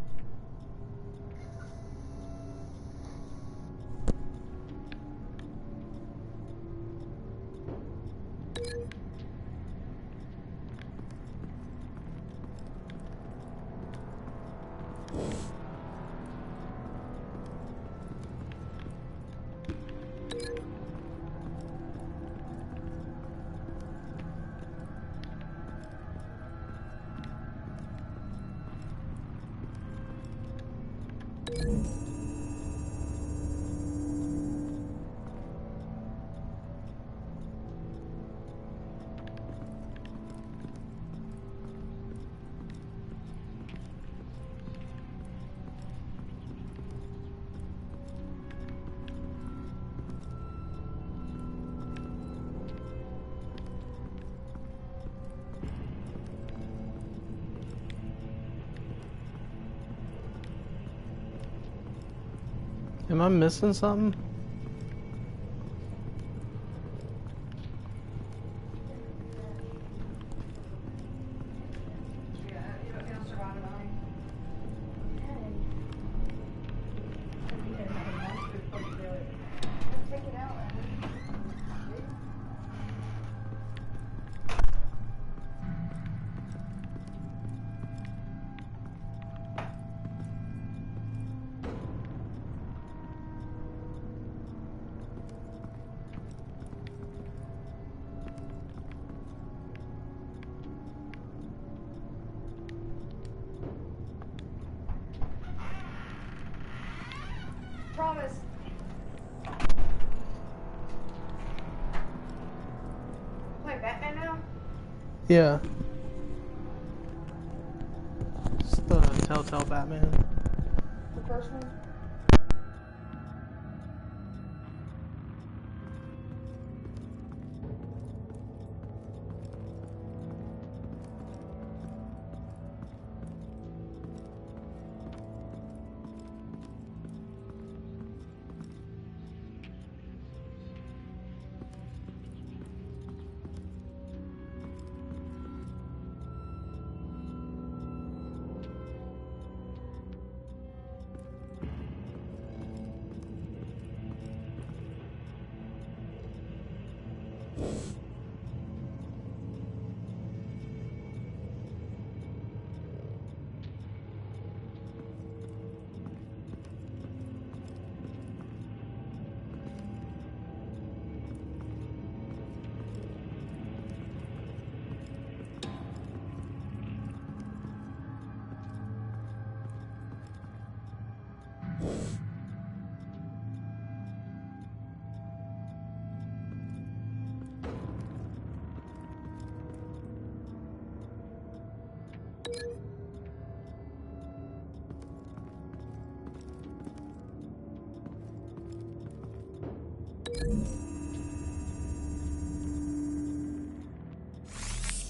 Am I missing something? Yeah. It's the Telltale Batman. The first one?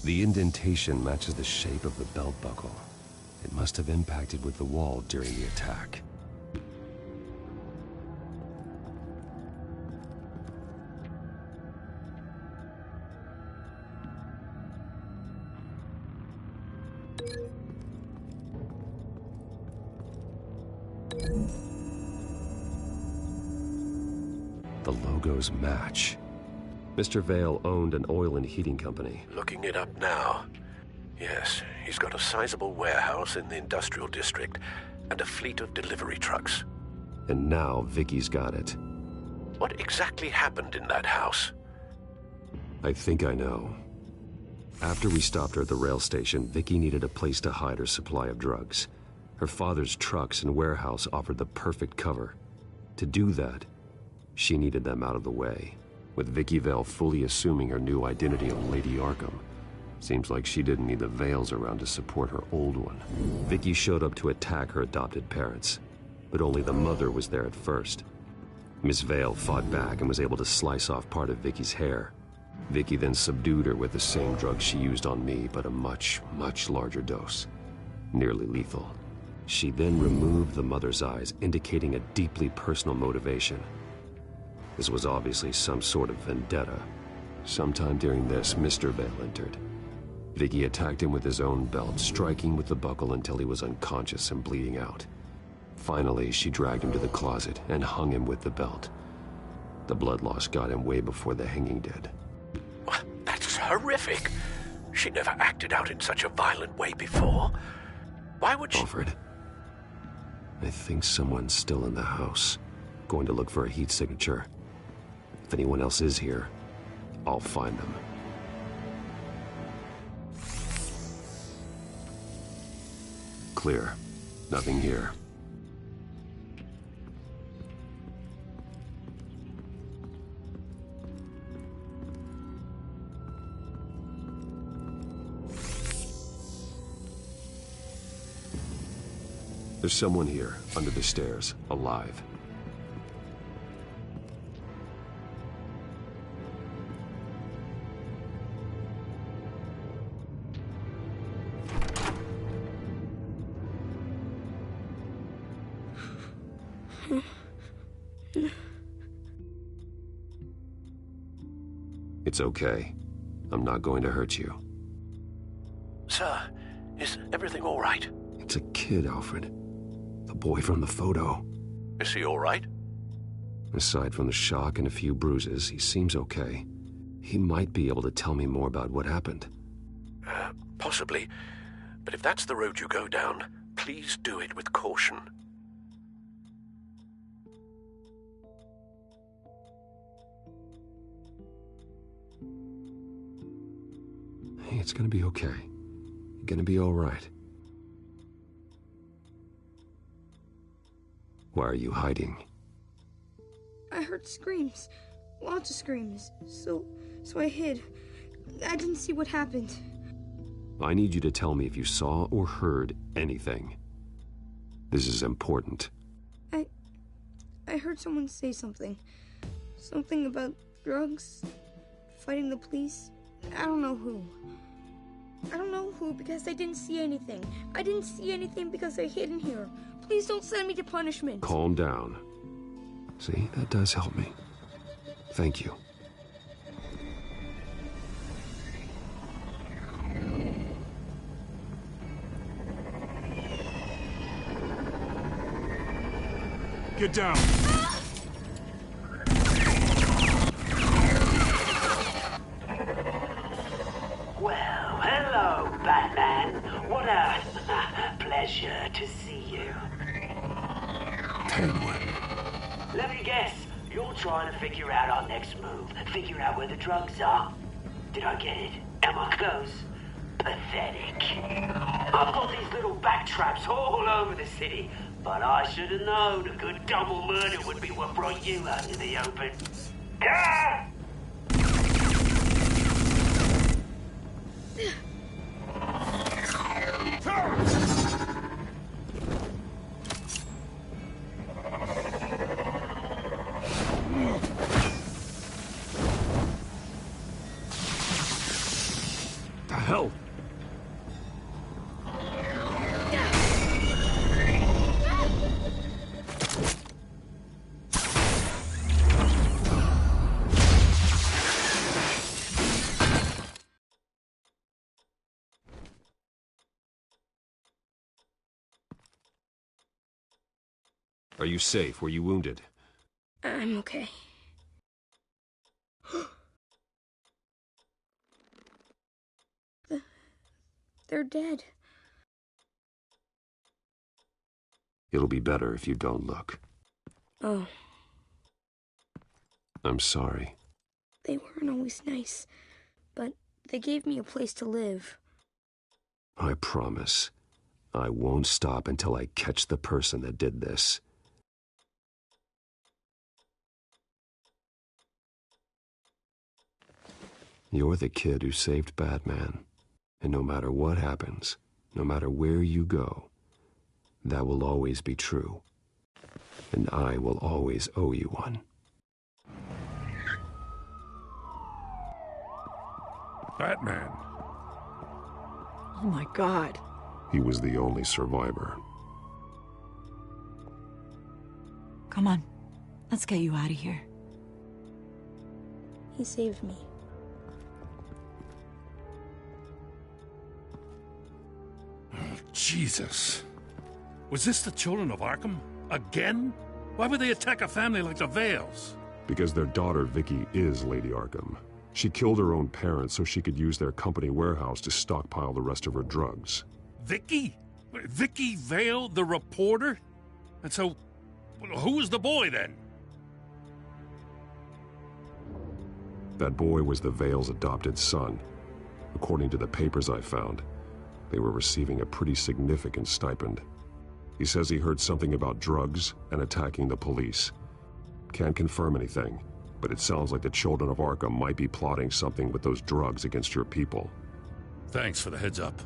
The indentation matches the shape of the belt buckle. It must have impacted with the wall during the attack. The logos match. Mr. Vale owned an oil and heating company. Looking it up now. Yes, he's got a sizable warehouse in the industrial district and a fleet of delivery trucks. And now Vicky's got it. What exactly happened in that house? I think I know. After we stopped her at the rail station, Vicky needed a place to hide her supply of drugs. Her father's trucks and warehouse offered the perfect cover. To do that, she needed them out of the way. With Vicky Vale fully assuming her new identity of Lady Arkham, seems like she didn't need the Vales around to support her old one. Vicky showed up to attack her adopted parents, but only the mother was there at first. Miss Vale fought back and was able to slice off part of Vicky's hair. Vicky then subdued her with the same drug she used on me, but a much, much larger dose. Nearly lethal. She then removed the mother's eyes, indicating a deeply personal motivation. This was obviously some sort of vendetta. Sometime during this, Mr. Vale entered. Vicky attacked him with his own belt, striking with the buckle until he was unconscious and bleeding out. Finally, she dragged him to the closet and hung him with the belt. The blood loss got him way before the hanging did. That's horrific. She never acted out in such a violent way before. Why would she... Alfred, I think someone's still in the house. Going to look for a heat signature. If anyone else is here, I'll find them. Clear. Nothing here. There's someone here, under the stairs, alive. It's okay. I'm not going to hurt you. Sir, is everything all right? It's a kid, Alfred. The boy from the photo. Is he all right? Aside from the shock and a few bruises, he seems okay. He might be able to tell me more about what happened. Possibly. But if that's the road you go down, please do it with caution. Hey, it's gonna be okay. You're gonna be all right. Why are you hiding? I heard screams. Lots of screams. So I hid. I didn't see what happened. I need you to tell me if you saw or heard anything. This is important. I heard someone say something. Something about drugs, fighting the police. I don't know who. I don't know who because I didn't see anything. I didn't see anything because I hid in here. Please don't send me to punishment. Calm down. See, that does help me. Thank you. Get down. Well, hello, Batman. What a pleasure to see you. Let me guess. You're trying to figure out our next move. Figure out where the drugs are. Did I get it? Am I close? Pathetic. I've got these little bat traps all over the city, but I should have known a good double murder would be what brought you out in the open. Ah! The hell? Are you safe? Were you wounded? I'm okay. They're dead. It'll be better if you don't look. Oh, I'm sorry. they weren't always nice, but they gave me a place to live. I promise. I won't stop until I catch the person that did this. You're the kid who saved Batman. And no matter what happens, no matter where you go, that will always be true. And I will always owe you one. Batman. Oh my God. He was the only survivor. Come on. Let's get you out of here. He saved me. Jesus. Was this the children of Arkham? Again? Why would they attack a family like the Vales? Because their daughter, Vicky, is Lady Arkham. She killed her own parents so she could use their company warehouse to stockpile the rest of her drugs. Vicky? Vicky Vale, the reporter? And so, who was the boy then? That boy was the Vale's adopted son. According to the papers I found, they were receiving a pretty significant stipend. He says he heard something about drugs and attacking the police. Can't confirm anything, but it sounds like the children of Arkham might be plotting something with those drugs against your people. Thanks for the heads up.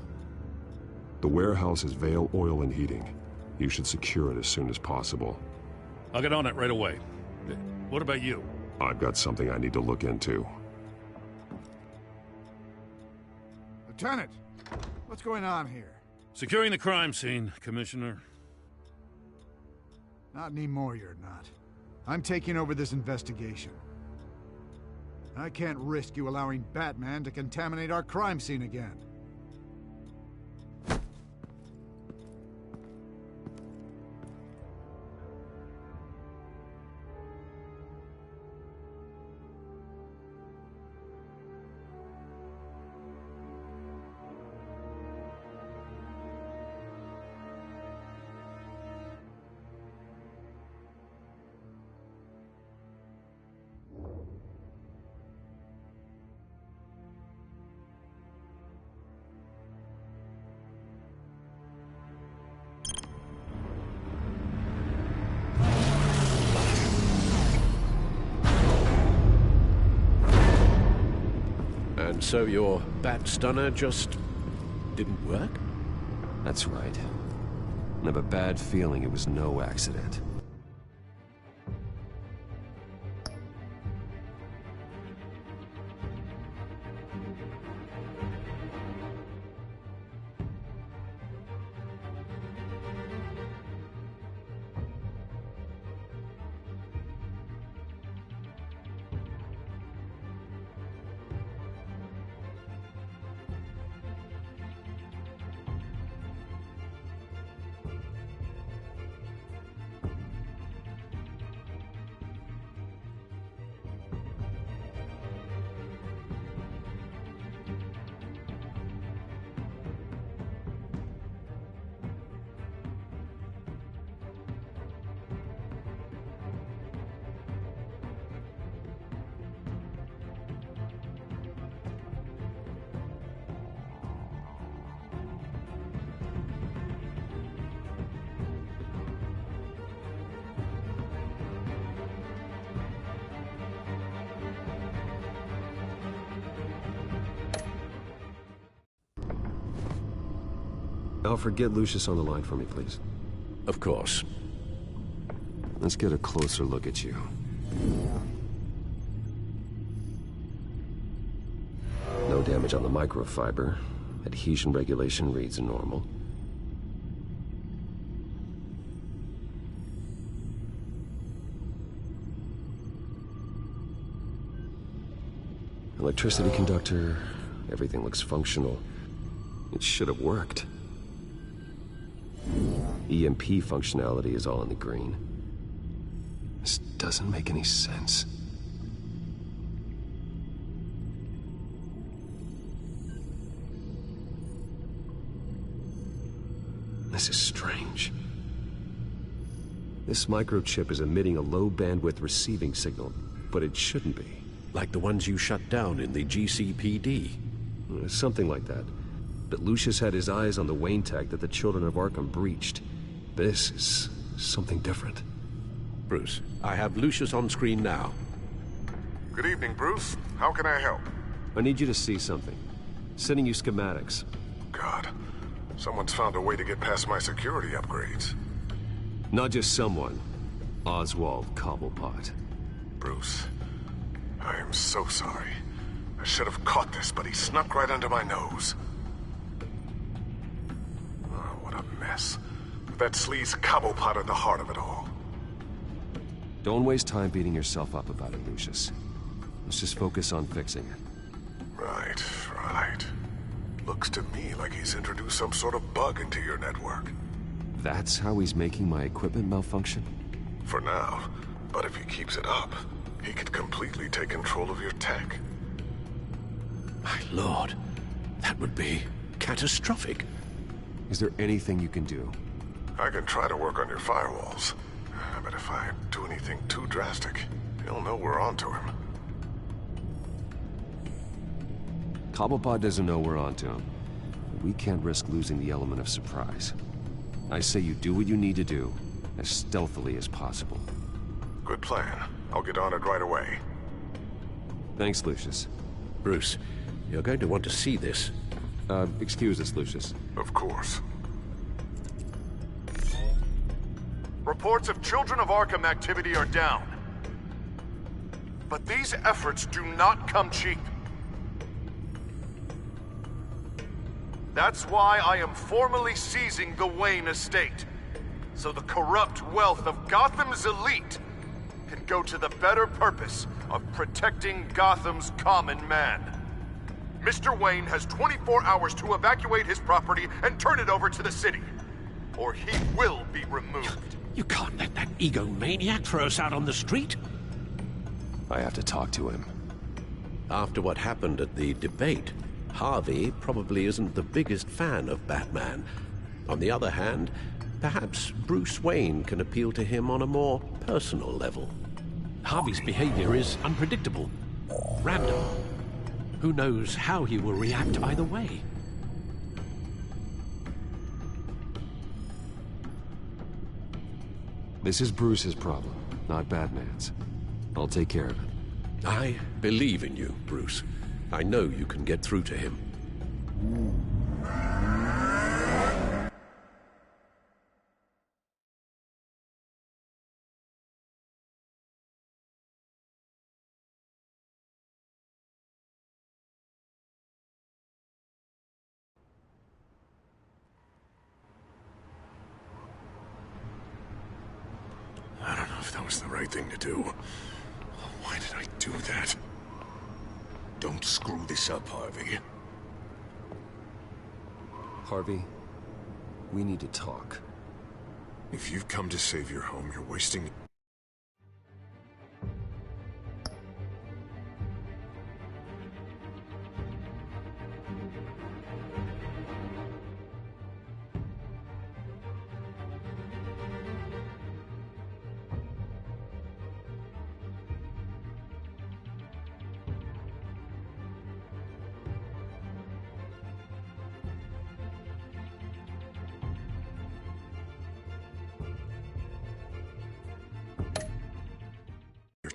The warehouse is Vale Oil and Heating. You should secure it as soon as possible. I'll get on it right away. What about you? I've got something I need to look into. Lieutenant, what's going on here? Securing the crime scene, Commissioner. Not anymore, you're not. I'm taking over this investigation. I can't risk you allowing Batman to contaminate our crime scene again. And so your bat stunner just didn't work? That's right. I have a bad feeling it was no accident. Alfred, get Lucius on the line for me, please. Of course. Let's get a closer look at you. No damage on the microfiber. Adhesion regulation reads normal. Electricity conductor. Everything looks functional. It should have worked. EMP functionality is all in the green. This doesn't make any sense. This is strange. This microchip is emitting a low-bandwidth receiving signal, but it shouldn't be. Like the ones you shut down in the GCPD? Something like that. But Lucius had his eyes on the Wayne tag that the Children of Arkham breached. This is something different. Bruce, I have Lucius on screen now. Good evening, Bruce. How can I help? I need you to see something. Sending you schematics. God, someone's found a way to get past my security upgrades. Not just someone. Oswald Cobblepot. Bruce, I am so sorry. I should have caught this, but he snuck right under my nose. Oh, what a mess. That sleaze Cobblepot at the heart of it all. Don't waste time beating yourself up about it, Lucius. Let's just focus on fixing it. Right. Looks to me like he's introduced some sort of bug into your network. That's how he's making my equipment malfunction? For now. But if he keeps it up, he could completely take control of your tech. My lord, that would be catastrophic. Is there anything you can do? I can try to work on your firewalls. But if I do anything too drastic, he'll know we're onto him. Cobblepot doesn't know we're onto him. We can't risk losing the element of surprise. I say you do what you need to do, as stealthily as possible. Good plan. I'll get on it right away. Thanks, Lucius. Bruce, you're going to want to see this. Excuse us, Lucius. Of course. Reports of Children of Arkham activity are down. But these efforts do not come cheap. That's why I am formally seizing the Wayne estate, so the corrupt wealth of Gotham's elite can go to the better purpose of protecting Gotham's common man. Mr. Wayne has 24 hours to evacuate his property and turn it over to the city, or he will be removed. You can't let that egomaniac throw us out on the street. I have to talk to him. After what happened at the debate, Harvey probably isn't the biggest fan of Batman. On the other hand, perhaps Bruce Wayne can appeal to him on a more personal level. Harvey's behavior is unpredictable, random. Who knows how he will react either way? This is Bruce's problem, not Batman's. I'll take care of it. I believe in you, Bruce. I know you can get through to him. was the right thing to do. Why did I do that? Don't screw this up, Harvey. Harvey, we need to talk. If you've come to save your home, you're wasting...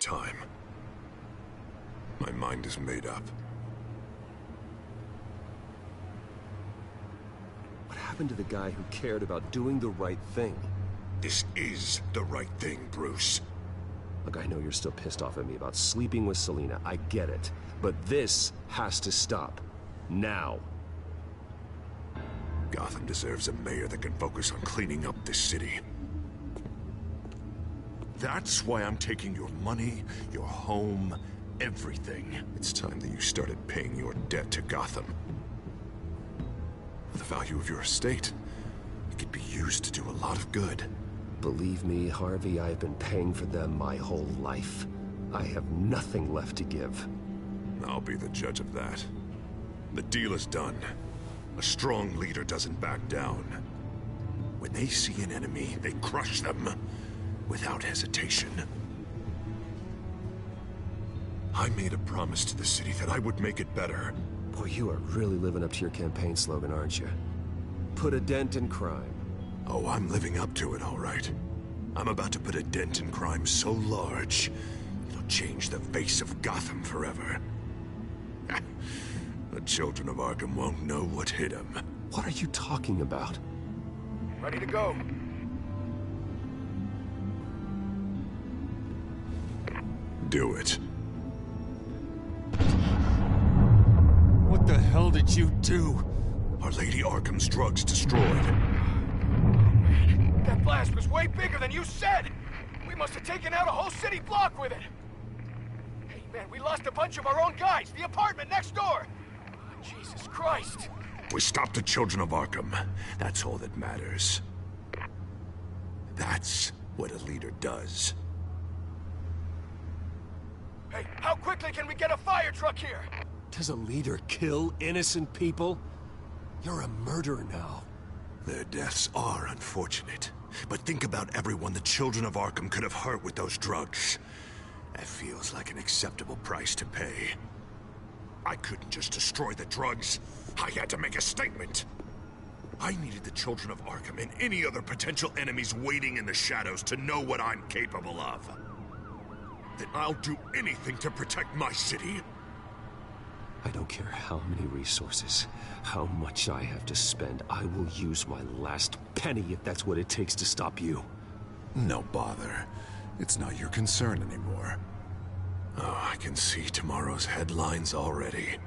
time. My mind is made up. What happened to the guy who cared about doing the right thing? This is the right thing, Bruce. Look, I know you're still pissed off at me about sleeping with Selina. I get it. But this has to stop. Now. Gotham deserves a mayor that can focus on cleaning up this city. That's why I'm taking your money, your home, everything. It's time that you started paying your debt to Gotham. For the value of your estate, it could be used to do a lot of good. Believe me, Harvey, I've been paying for them my whole life. I have nothing left to give. I'll be the judge of that. The deal is done. A strong leader doesn't back down. When they see an enemy, they crush them. Without hesitation. I made a promise to the city that I would make it better. Boy, you are really living up to your campaign slogan, aren't you? Put a dent in crime. Oh, I'm living up to it, all right. I'm about to put a dent in crime so large, it'll change the face of Gotham forever. The children of Arkham won't know what hit them. What are you talking about? Ready to go. Do it. What the hell did you do? Our Lady Arkham's drugs destroyed. That blast was way bigger than you said! We must have taken out a whole city block with it! Hey man, we lost a bunch of our own guys! The apartment next door! Oh, Jesus Christ! We stopped the children of Arkham. That's all that matters. That's what a leader does. Hey, how quickly can we get a fire truck here? Does a leader kill innocent people? You're a murderer now. Their deaths are unfortunate. But think about everyone the children of Arkham could have hurt with those drugs. That feels like an acceptable price to pay. I couldn't just destroy the drugs. I had to make a statement. I needed the children of Arkham and any other potential enemies waiting in the shadows to know what I'm capable of. That I'll do anything to protect my city. I don't care how many resources, how much I have to spend. I will use my last penny if that's what it takes to stop you. No bother. It's not your concern anymore. Oh, I can see tomorrow's headlines already.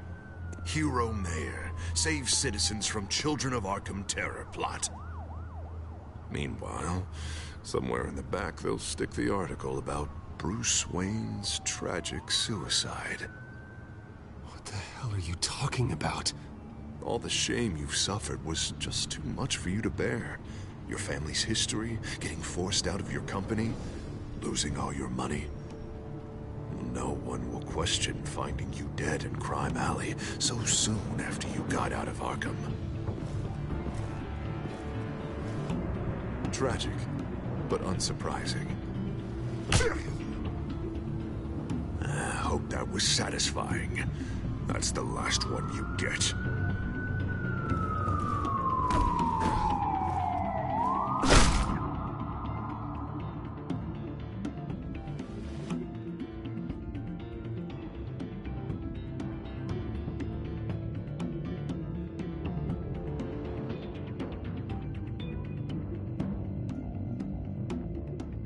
Hero Mayor saves citizens from Children of Arkham terror plot. Meanwhile, somewhere in the back they'll stick the article about Bruce Wayne's tragic suicide. What the hell are you talking about? All the shame you've suffered was just too much for you to bear. Your family's history, getting forced out of your company, losing all your money. No one will question finding you dead in Crime Alley so soon after you got out of Arkham. Tragic, but unsurprising. I hope that was satisfying. That's the last one you get.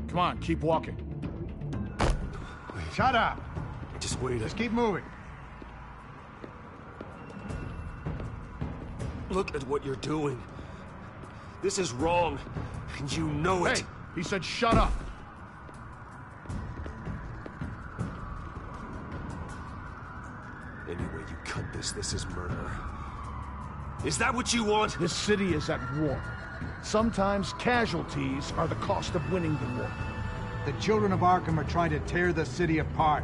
Come on, keep walking. Shut up! Just wait. Just keep moving. Look at what you're doing. This is wrong, and you know it. Hey, he said shut up. Any way you cut this, this is murder. Is that what you want? This city is at war. Sometimes casualties are the cost of winning the war. The children of Arkham are trying to tear the city apart.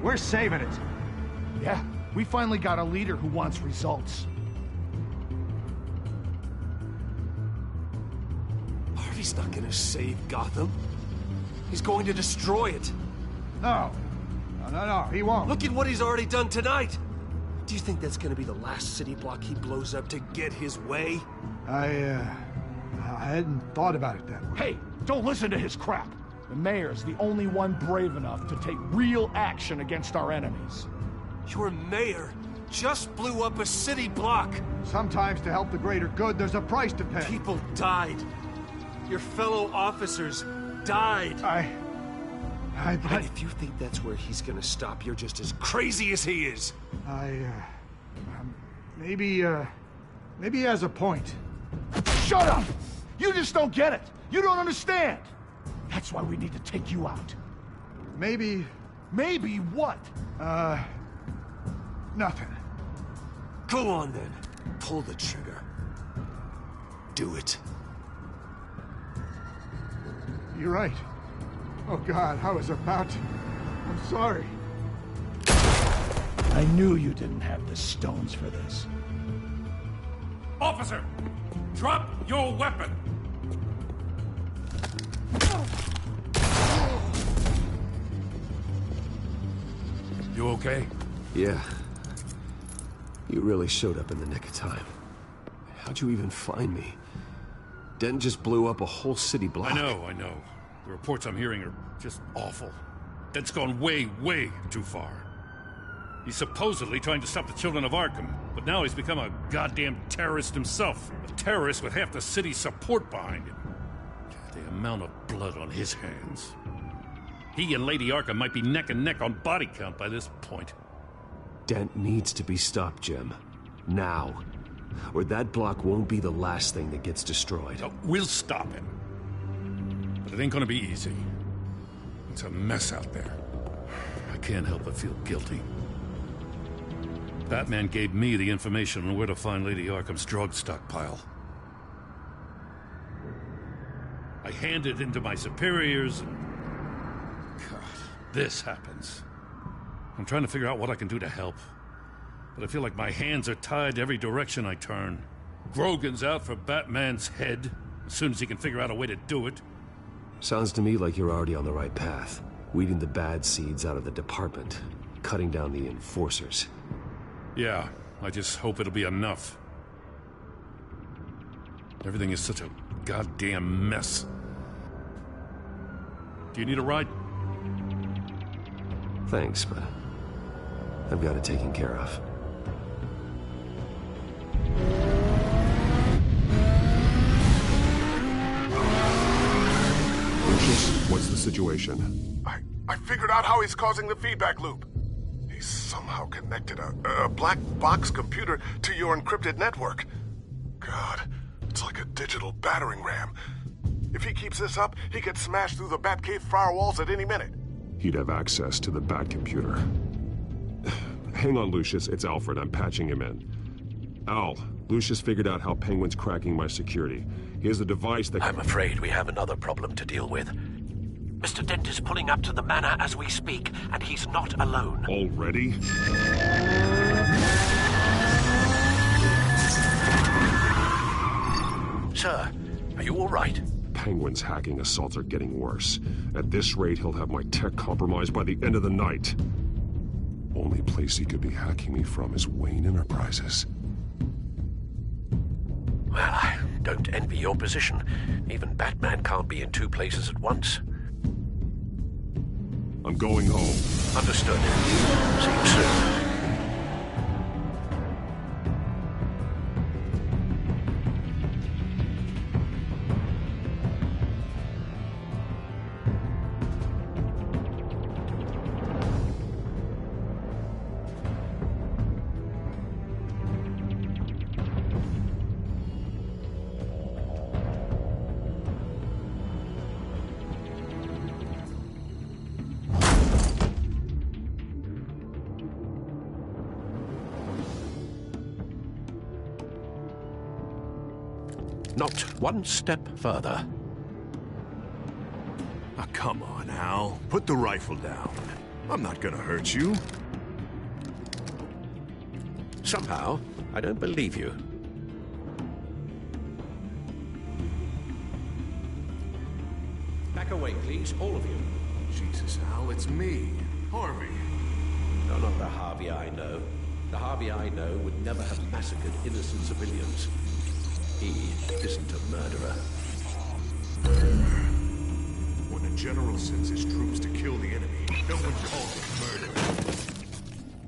We're saving it. Yeah, we finally got a leader who wants results. Harvey's not gonna save Gotham. He's going to destroy it. No, he won't. Look at what he's already done tonight. Do you think that's gonna be the last city block he blows up to get his way? I hadn't thought about it that way. Hey, don't listen to his crap. The mayor's the only one brave enough to take real action against our enemies. Your mayor just blew up a city block. Sometimes to help the greater good, there's a price to pay. People died. Your fellow officers died. And if you think that's where he's gonna stop, you're just as crazy as he is. Maybe he has a point. Shut up! You just don't get it. You don't understand. That's why we need to take you out. Maybe what? Nothing. Go on then. Pull the trigger. Do it. You're right. Oh God, I was about to. I'm sorry. I knew you didn't have the stones for this. Officer! Drop your weapon! You okay? Yeah. You really showed up in the nick of time. How'd you even find me? Dent just blew up a whole city block. I know. The reports I'm hearing are just awful. Dent's gone way, way too far. He's supposedly trying to stop the children of Arkham, but now he's become a goddamn terrorist himself. A terrorist with half the city's support behind him. The amount of blood on his hands. He and Lady Arkham might be neck and neck on body count by this point. Dent needs to be stopped, Jim. Now. Or that block won't be the last thing that gets destroyed. We'll stop him. But it ain't gonna be easy. It's a mess out there. I can't help but feel guilty. Batman gave me the information on where to find Lady Arkham's drug stockpile. I handed it to my superiors and... God, this happens. I'm trying to figure out what I can do to help. But I feel like my hands are tied every direction I turn. Grogan's out for Batman's head, as soon as he can figure out a way to do it. Sounds to me like you're already on the right path. Weeding the bad seeds out of the department. Cutting down the enforcers. Yeah, I just hope it'll be enough. Everything is such a goddamn mess. Do you need a ride? Thanks, but I've got it taken care of. Lucius, what's the situation? I figured out how he's causing the feedback loop. He's somehow connected a black box computer to your encrypted network. God, it's like a digital battering ram. If he keeps this up, he could smash through the Batcave firewalls at any minute. He'd have access to the Bat computer. Hang on, Lucius. It's Alfred. I'm patching him in. Al, Lucius figured out how Penguin's cracking my security. He has a device that... I'm afraid we have another problem to deal with. Mr. Dent is pulling up to the manor as we speak, and he's not alone. Already? Sir, are you all right? Penguin's hacking assaults are getting worse. At this rate, he'll have my tech compromised by the end of the night. Only place he could be hacking me from is Wayne Enterprises. Well, I don't envy your position. Even Batman can't be in two places at once. I'm going home. Understood. See you soon. Not one step further. Ah, come on, Al. Put the rifle down. I'm not gonna hurt you. Somehow, I don't believe you. Back away, please, all of you. Jesus, Al, it's me, Harvey. No, not the Harvey I know. The Harvey I know would never have massacred innocent civilians. He isn't a murderer. When a general sends his troops to kill the enemy, no one calls it murder.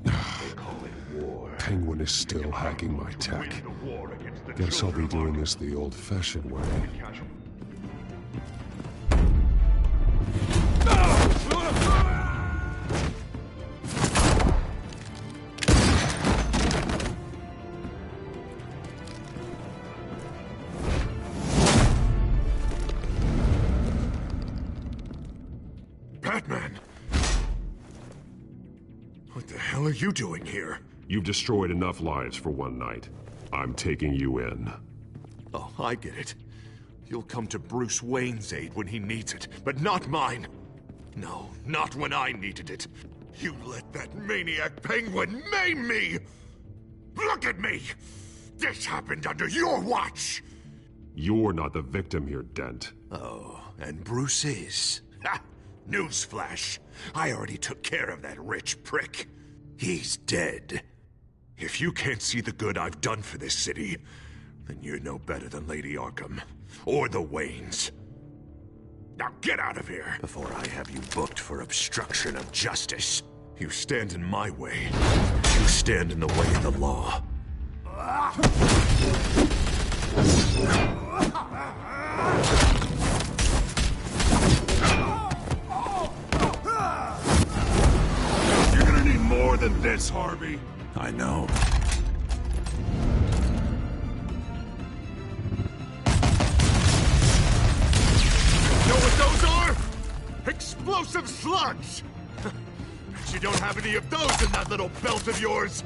They call it war. Penguin is still hacking my tech. Guess I'll be doing this the old-fashioned way. Batman! What the hell are you doing here? You've destroyed enough lives for one night. I'm taking you in. Oh, I get it. You'll come to Bruce Wayne's aid when he needs it, but not mine. No, not when I needed it. You let that maniac Penguin maim me! Look at me! This happened under your watch! You're not the victim here, Dent. Oh, and Bruce is. Ha! Newsflash. I already took care of that rich prick. He's dead. If you can't see the good I've done for this city, then you're no better than Lady Arkham. Or the Waynes. Now get out of here! Before I have you booked for obstruction of justice. You stand in my way. You stand in the way of the law. You're gonna need more than this, Harvey. I know. Know what those are? Explosive slugs! Bet you don't have any of those in that little belt of yours!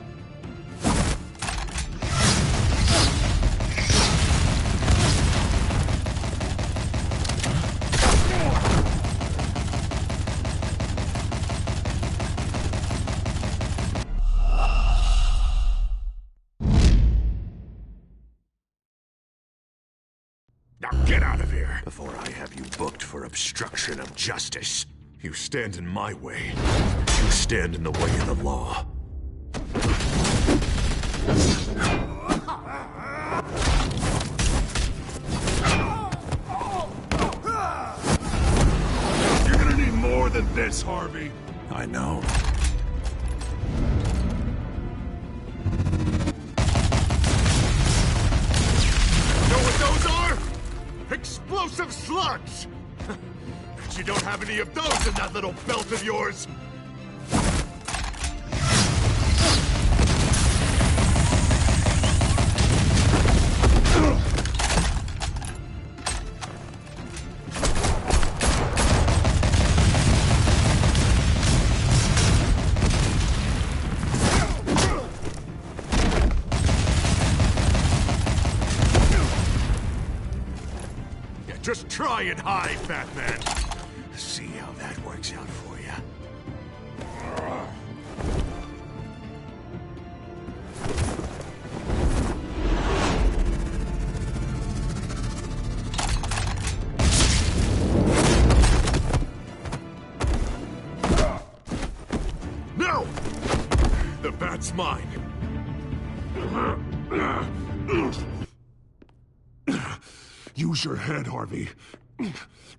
Now get out of here! Before I have you booked for obstruction of justice. You stand in my way. You stand in the way of the law. You're gonna need more than this, Harvey. I know. Know what those are? Explosive slugs! Bet you don't have any of those in that little belt of yours! Just try and hide, Batman. See how that works out for you. No! The bat's mine. Use your head, Harvey.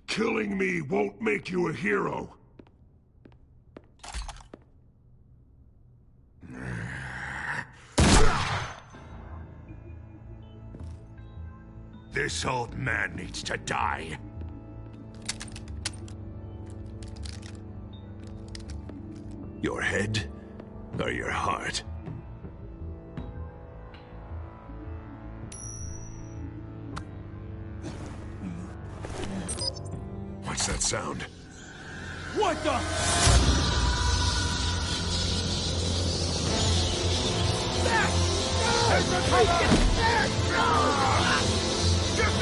Killing me won't make you a hero. This old man needs to die. Your head or your heart? What's that sound? What the? Just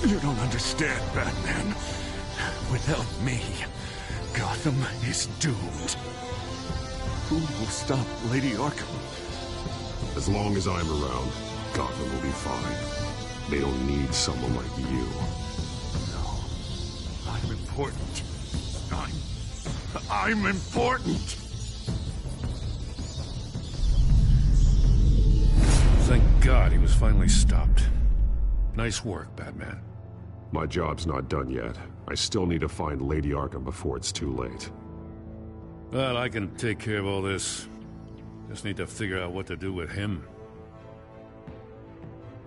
You don't understand, Batman. Without me, Gotham is doomed. Who will stop Lady Arkham? As long as I'm around, Gotham will be fine. They don't need someone like you. No. I'm important. I'm important! Thank God he was finally stopped. Nice work, Batman. My job's not done yet. I still need to find Lady Arkham before it's too late. Well, I can take care of all this. Just need to figure out what to do with him.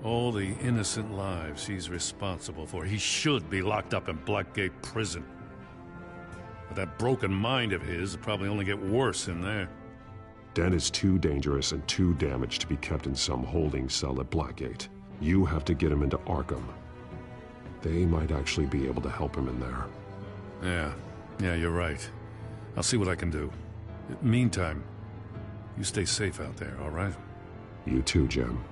All the innocent lives he's responsible for. He should be locked up in Blackgate Prison. But that broken mind of his will probably only get worse in there. Den is too dangerous and too damaged to be kept in some holding cell at Blackgate. You have to get him into Arkham. They might actually be able to help him in there. Yeah, you're right. I'll see what I can do. Meantime, you stay safe out there, all right? You too, Jim.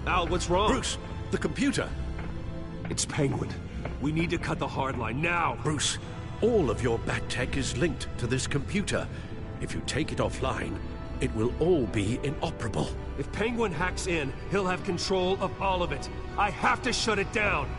Al, what's wrong? Bruce, the computer. It's Penguin. We need to cut the hard line now. Bruce, all of your bat tech is linked to this computer. If you take it offline, it will all be inoperable. If Penguin hacks in, he'll have control of all of it. I have to shut it down.